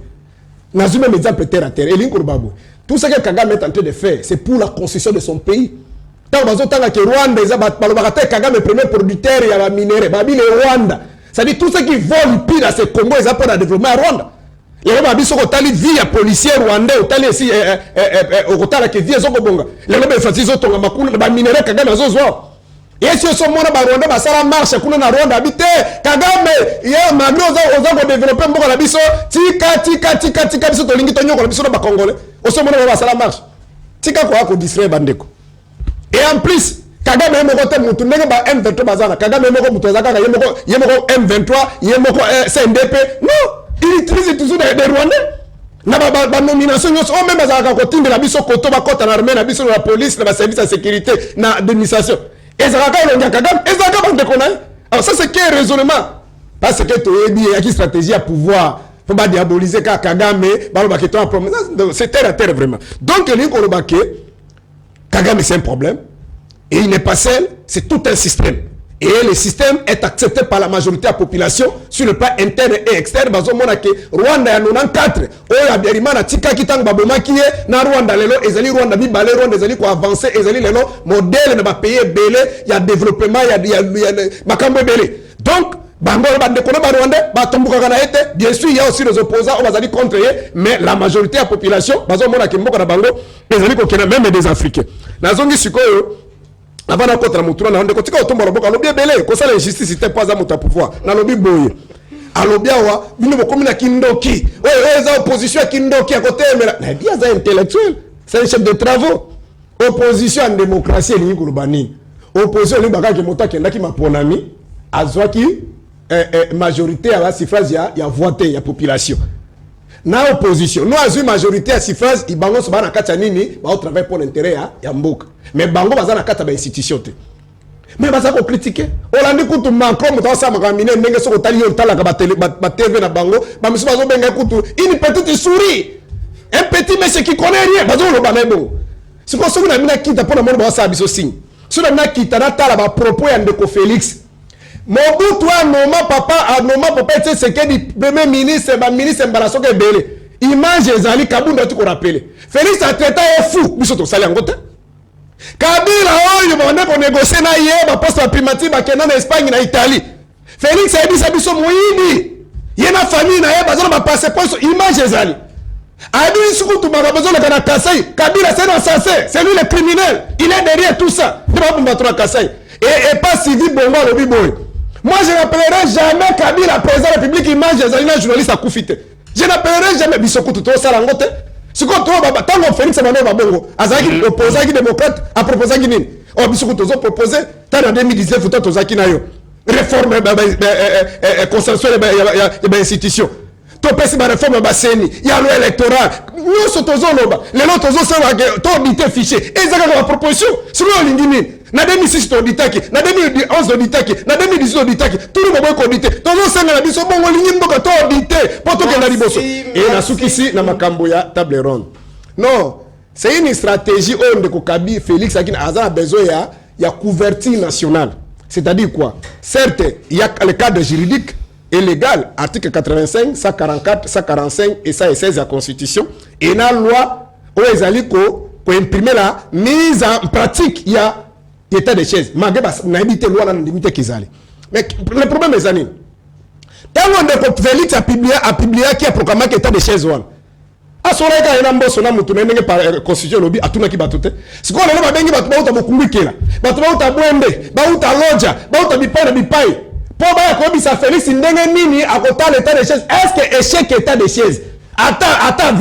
S3: nazuma mes exemple terre à terre et linko babo tout ce que Kagame est en train de faire c'est pour la construction de son pays tant bazo tanga ke Rwanda eza balobaka te Kagame premier producteur ya ba minéraux babi le Rwanda ça dit tout ce qui vole pile à ce Congo eza pour le développement à Rwanda. Il y a des gens qui vie à policier rwandais, qui ont vie à Zokobonga. Les gens qui ont des minéraux Kagame à Zozo. Et si on a des Rwandais, ça marche, qu'on a Rwanda habité. Kagame, il y a un magno aux développé un peu la biso. Tika, biso to lingi tonyo, la biso na Congolais. Au sommet, ça marche. Tika quoi qu'on distraire Bandeko. Et en plus, Kagame est moko te mutu ndenge ba M23 bazana. Kagame est moko mutu azaka yemoko M23, yemoko CNDP. Non. Il utilise toujours des Rwandais. Na ba nomination nyos o même bazaka ko tindela biso koto ba kota na armée na biso na police na service de sécurité na administration. Ezaka ilonga Kagame, ezaka bande kona. Alors ça c'est quel raisonnement? Parce que tu es bien qui stratégie à pouvoir faut pas diaboliser Kagame, ba keto en promesse. C'est terre à terre vraiment. Donc le ko lobake Kagame c'est un problème et il n'est pas seul, c'est tout un système. Et le système est accepté par la majorité de la population sur le plan interne et externe. Bazo mona ke Rwanda ya 94 oya biarima na tika kitang baboma kiye na Rwanda lelo ezali Rwanda bi balé Rwanda ezali ko avancer ezali lelo modèle na ba pays belé ya développement ya makambo belé. Donc bango bande kono ba Rwanda ba tombuka kana ete bien sûr il y a aussi les opposants on bazali contre mais la majorité de la population bazo mona ke mboka na bango ezali ko kena même des Africains. Nazongi sikoyo avant na contre mutura na ndeko tika otomba roboka lobi ebele ko sala injustice c'était pas za muta pouvoir na lobi boye alobia wa bino bokomi na kindoki ouais za opposition à kindoki à côté mais bien za intellectuel c'est un chef de travaux opposition en démocratie ni kulubani opposition ni bakaki motaki ndaki maponami azwaki majorité à la suffrage ya voté ya population na opposition no azui majorité à suffrage ibango so bana kata nini ba au travail pour l'intérêt ya mboka mais bango bazana kata ba institution te mais baza ko critiquer olandi kutu Macron muta sa makamine ndenge soko tali yo tala ka ba TV na bango ba misu bazo benga kutu une petite souris un petit monsieur qui connaît rien bazo lo ba bon c'est quoi soko na mina kita pona mo ba sa biso signe so na kita na tala ba propos ya ndeko Félix Mobutu anoma papa ete seke di premier ministre ba ministre mbalaso ke belé image ezali Kabunda tu ko rappeler Félix a traité au fou biso to sali ngote Kabila oyo bande ko négocier na ye ba poste primature ba kena na Espagne na Italie Félix a dit ça biso moyini ye na famille na ye bazana ba passeport image ezali Adi sukutu ba besoin de kana Kasai Kabila c'est un assassin c'est lui le criminel il est derrière tout ça de ba bomba Kasai et pas Sidi Bongo le biboy. Moi, je n'appellerai jamais Kabila président de la République, image des journalistes à Koufite. Je n'appellerai jamais Bissokou Toto Sarangote. Si quand on Félix Emmanuel Babongo, azaki opposant qui démocrate, a proposé qui nini. Oh, biso ko tozo proposé, tant en 2019 faut tozaki na yo. Réforme consensuelle des institutions. Topesi ba réforme ba seni, ya loi électorale. Nous so tozo loba. Les autres tozo ça to auditer fichier. Et ça la proposition, sur le lingini. Na 2006 to auditaki, na 2011 auditaki, na 2018 auditaki. Tout le monde auditer. Tozo ça na biso bongo lingi mboka to auditer. Poto ke na liboso. Et na sukisi na makambo ya table ronde. Non, c'est une stratégie où de Kokabi Félix Akine a besoin il y a couverture nationale. C'est-à-dire quoi? Certes, il y a le cadre juridique et légal, article 85, 144, 145 et 116 de la Constitution. Et la loi où ils allaient pour imprimer la mise en pratique, il y a l'état des chaises. Mageba n'a évité loi dans limite qu'ils allaient. Mais le problème est années. Tant que Félix a publié qui a proclamé l'état des chaises. Asora ka ina mboso na mutu nenge par constitution lobi atuna ki batute siko lelo babengi batu bauta bokumbikela batu bauta bwembe bauta loja bauta bipai po ba ko bisa Félix ndenge nini akota l'état des chaises. Est-ce que échec état des chaises ata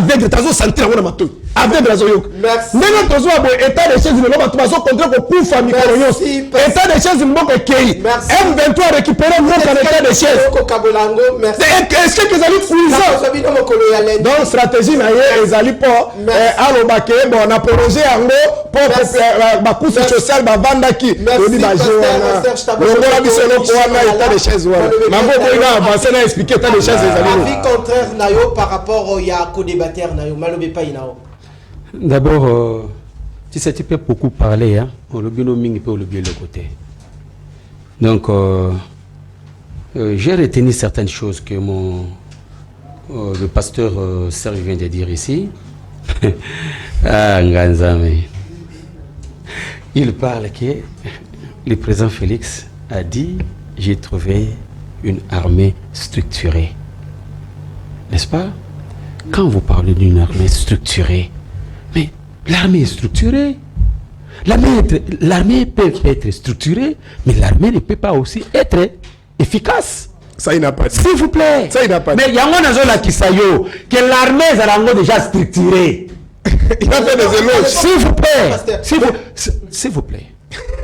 S3: vegre tazo sentir ngona matu aveugle azo yok ndenge tozo abo état des chaises lelo batu bazo contre ko kufa mikoro nyos état des chaises mboko kei M23 récupérer mon état des chaises
S1: ko kabolango. Merci.
S3: Est-ce que les fuisants donc stratégie na ye ezali po alobake bon na projet yango po ba couche sociale ba vandaki odi ba jeuna longola biselo ko wana état des chaises wana mambo ko ina avancer na expliquer état des chaises ezali
S1: avis contraire na yo par rapport au ya co-débatteur na yo malobe pa inao.
S2: D'abord, tu sais, tu peux beaucoup parler, hein. On le bien mingi peut le bien le côté. Donc, j'ai retenu certaines choses que le pasteur Serge vient de dire ici. Ah, Nganzame. Il parle que le président Félix a dit j'ai trouvé une armée structurée. N'est-ce pas? Quand vous parlez d'une armée structurée, mais l'armée est structurée. L'armée peut être structurée, mais l'armée ne peut pas aussi être efficace.
S3: Ça, il n'a pas dit.
S2: S'il vous plaît.
S3: Ça, il n'a pas dit.
S2: Mais il y a un zone qui sayo que l'armée est déjà structurée.
S3: Il a fait des éloges.
S2: S'il vous plaît. S'il vous plaît.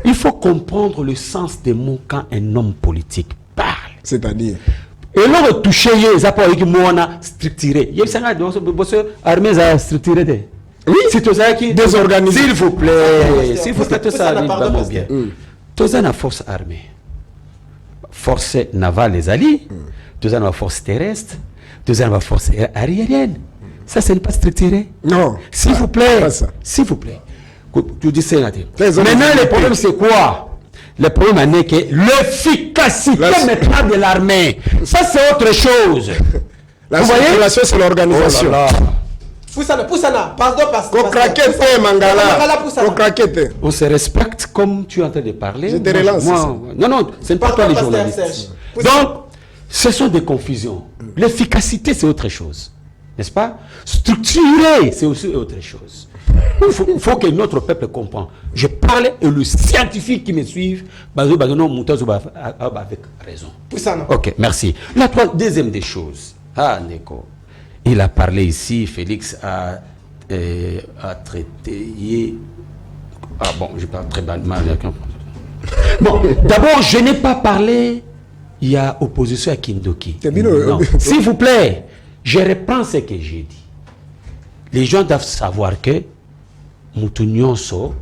S2: Il faut comprendre le sens des mots quand un homme politique parle.
S3: C'est-à-dire
S2: et l'on va toucher les apports qui sont structurés. Il y a armée structurée.
S3: Oui,
S2: c'est tout ça qui
S3: désorganisé.
S2: S'il vous plaît, s'il vous plaît, tout ça arrive vraiment bien. Tout ça, la force armée, force navale, les alliés, tout ça, la force terrestre, tout ça, la force aérienne. Ça, c'est pas structuré.
S3: Non.
S2: S'il vous plaît, s'il vous plaît. Tu dis ça. Maintenant, le problème, c'est quoi? Le problème est que l'efficacité maintenant de l'armée, ça c'est autre chose.
S3: La circulation, c'est l'organisation.
S1: Poussana, pardon,
S2: on se respecte comme tu es en train de parler.
S3: Je te relance.
S2: Non, ce n'est pas toi les journalistes. Donc, ce sont des confusions. L'efficacité, c'est autre chose. N'est-ce pas? Structurer, c'est aussi autre chose. Il faut que notre peuple comprenne. Je parle et le scientifique qui me suit, avec raison. Ok, merci. La deuxième des choses. Ah, Neko. Il a parlé ici, Félix a traité. Ah bon, je parle très mal. Bon, d'abord, je n'ai pas parlé. Il y a opposition à Kindoki. S'il vous plaît, je reprends ce que j'ai dit. Les gens doivent savoir que Moutounionso,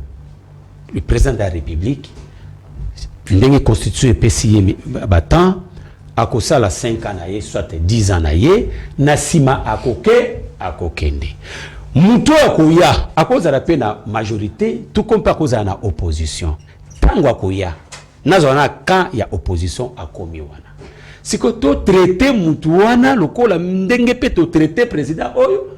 S2: le président de la République, une constitution est battant. À cause de 5 ans, soit 10 ans, Nassima Akoke, Akokende. Moutou Akoya, à cause de la majorité, tout comme à cause de l'opposition. Tango Akoya, quand il y a opposition à Komiwana. Si que tu traites Moutouana, le col a mdenge peut traiter président Oyo,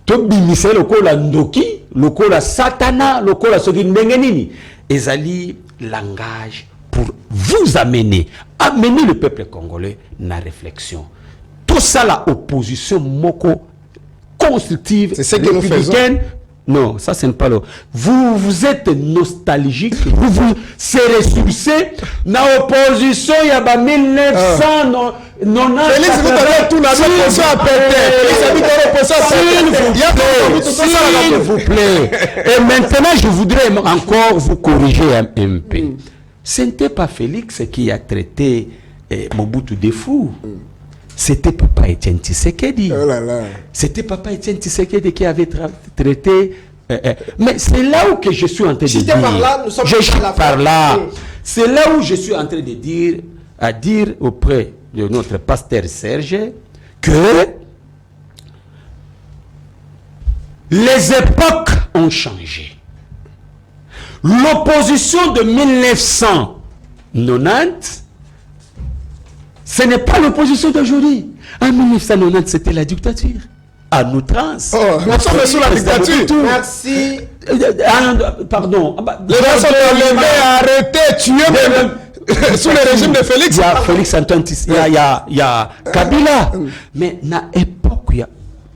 S2: tu bimise le col a Ndoki, le col a Satana, le col a Sogi Ndengenini. Ezali langage pour vous amener le peuple congolais dans la réflexion. Tout ça, la opposition moko constructive,
S3: c'est ce que nous faisons.
S2: Non, ça c'est pas le. Vous êtes nostalgique, vous serez ressourcé. Dans l'opposition, il y a 1990.
S3: Félix, vous avez tout la même chose à
S2: s'il vous plaît. Et maintenant, je voudrais encore vous corriger un peu. Ce n'était pas Félix qui a traité Mobutu de fou. C'était Papa Etienne Tshisekedi.
S3: Oh là là.
S2: C'était Papa Etienne Tshisekedi qui avait traité. Mais c'est là où que je suis en train de dire.
S1: Par là, nous sommes
S2: par là. C'est là où je suis en train de dire, auprès de notre pasteur Serge, que les époques ont changé. L'opposition de 1990, ce n'est pas l'opposition d'aujourd'hui. En 1990, c'était la dictature. À outrance.
S3: Oh, nous sommes sous la dictature.
S1: Merci.
S2: Pardon.
S3: Les gens sont enlevés, arrêtés, tués, même sous le régime de Félix.
S2: Il y a Félix Antoine Tshisekedi, il y a Kabila. Mais à l'époque, il y a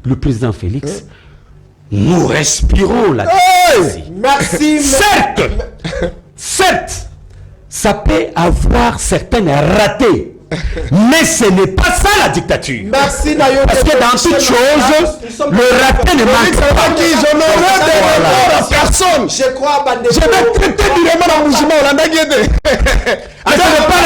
S2: le président Félix. Nous respirons la démocratie.
S1: Merci.
S2: Certes, ça peut avoir certaines ratés. Mais ce n'est pas ça la dictature.
S1: Merci Nayo.
S2: Parce que dans toute chose, le raté ne manque pas.
S3: Je n'aurai de rapport à personne.
S1: Je crois à
S3: Je vais traiter durement la musulman. On l'a guidé.
S2: Ce n'est pas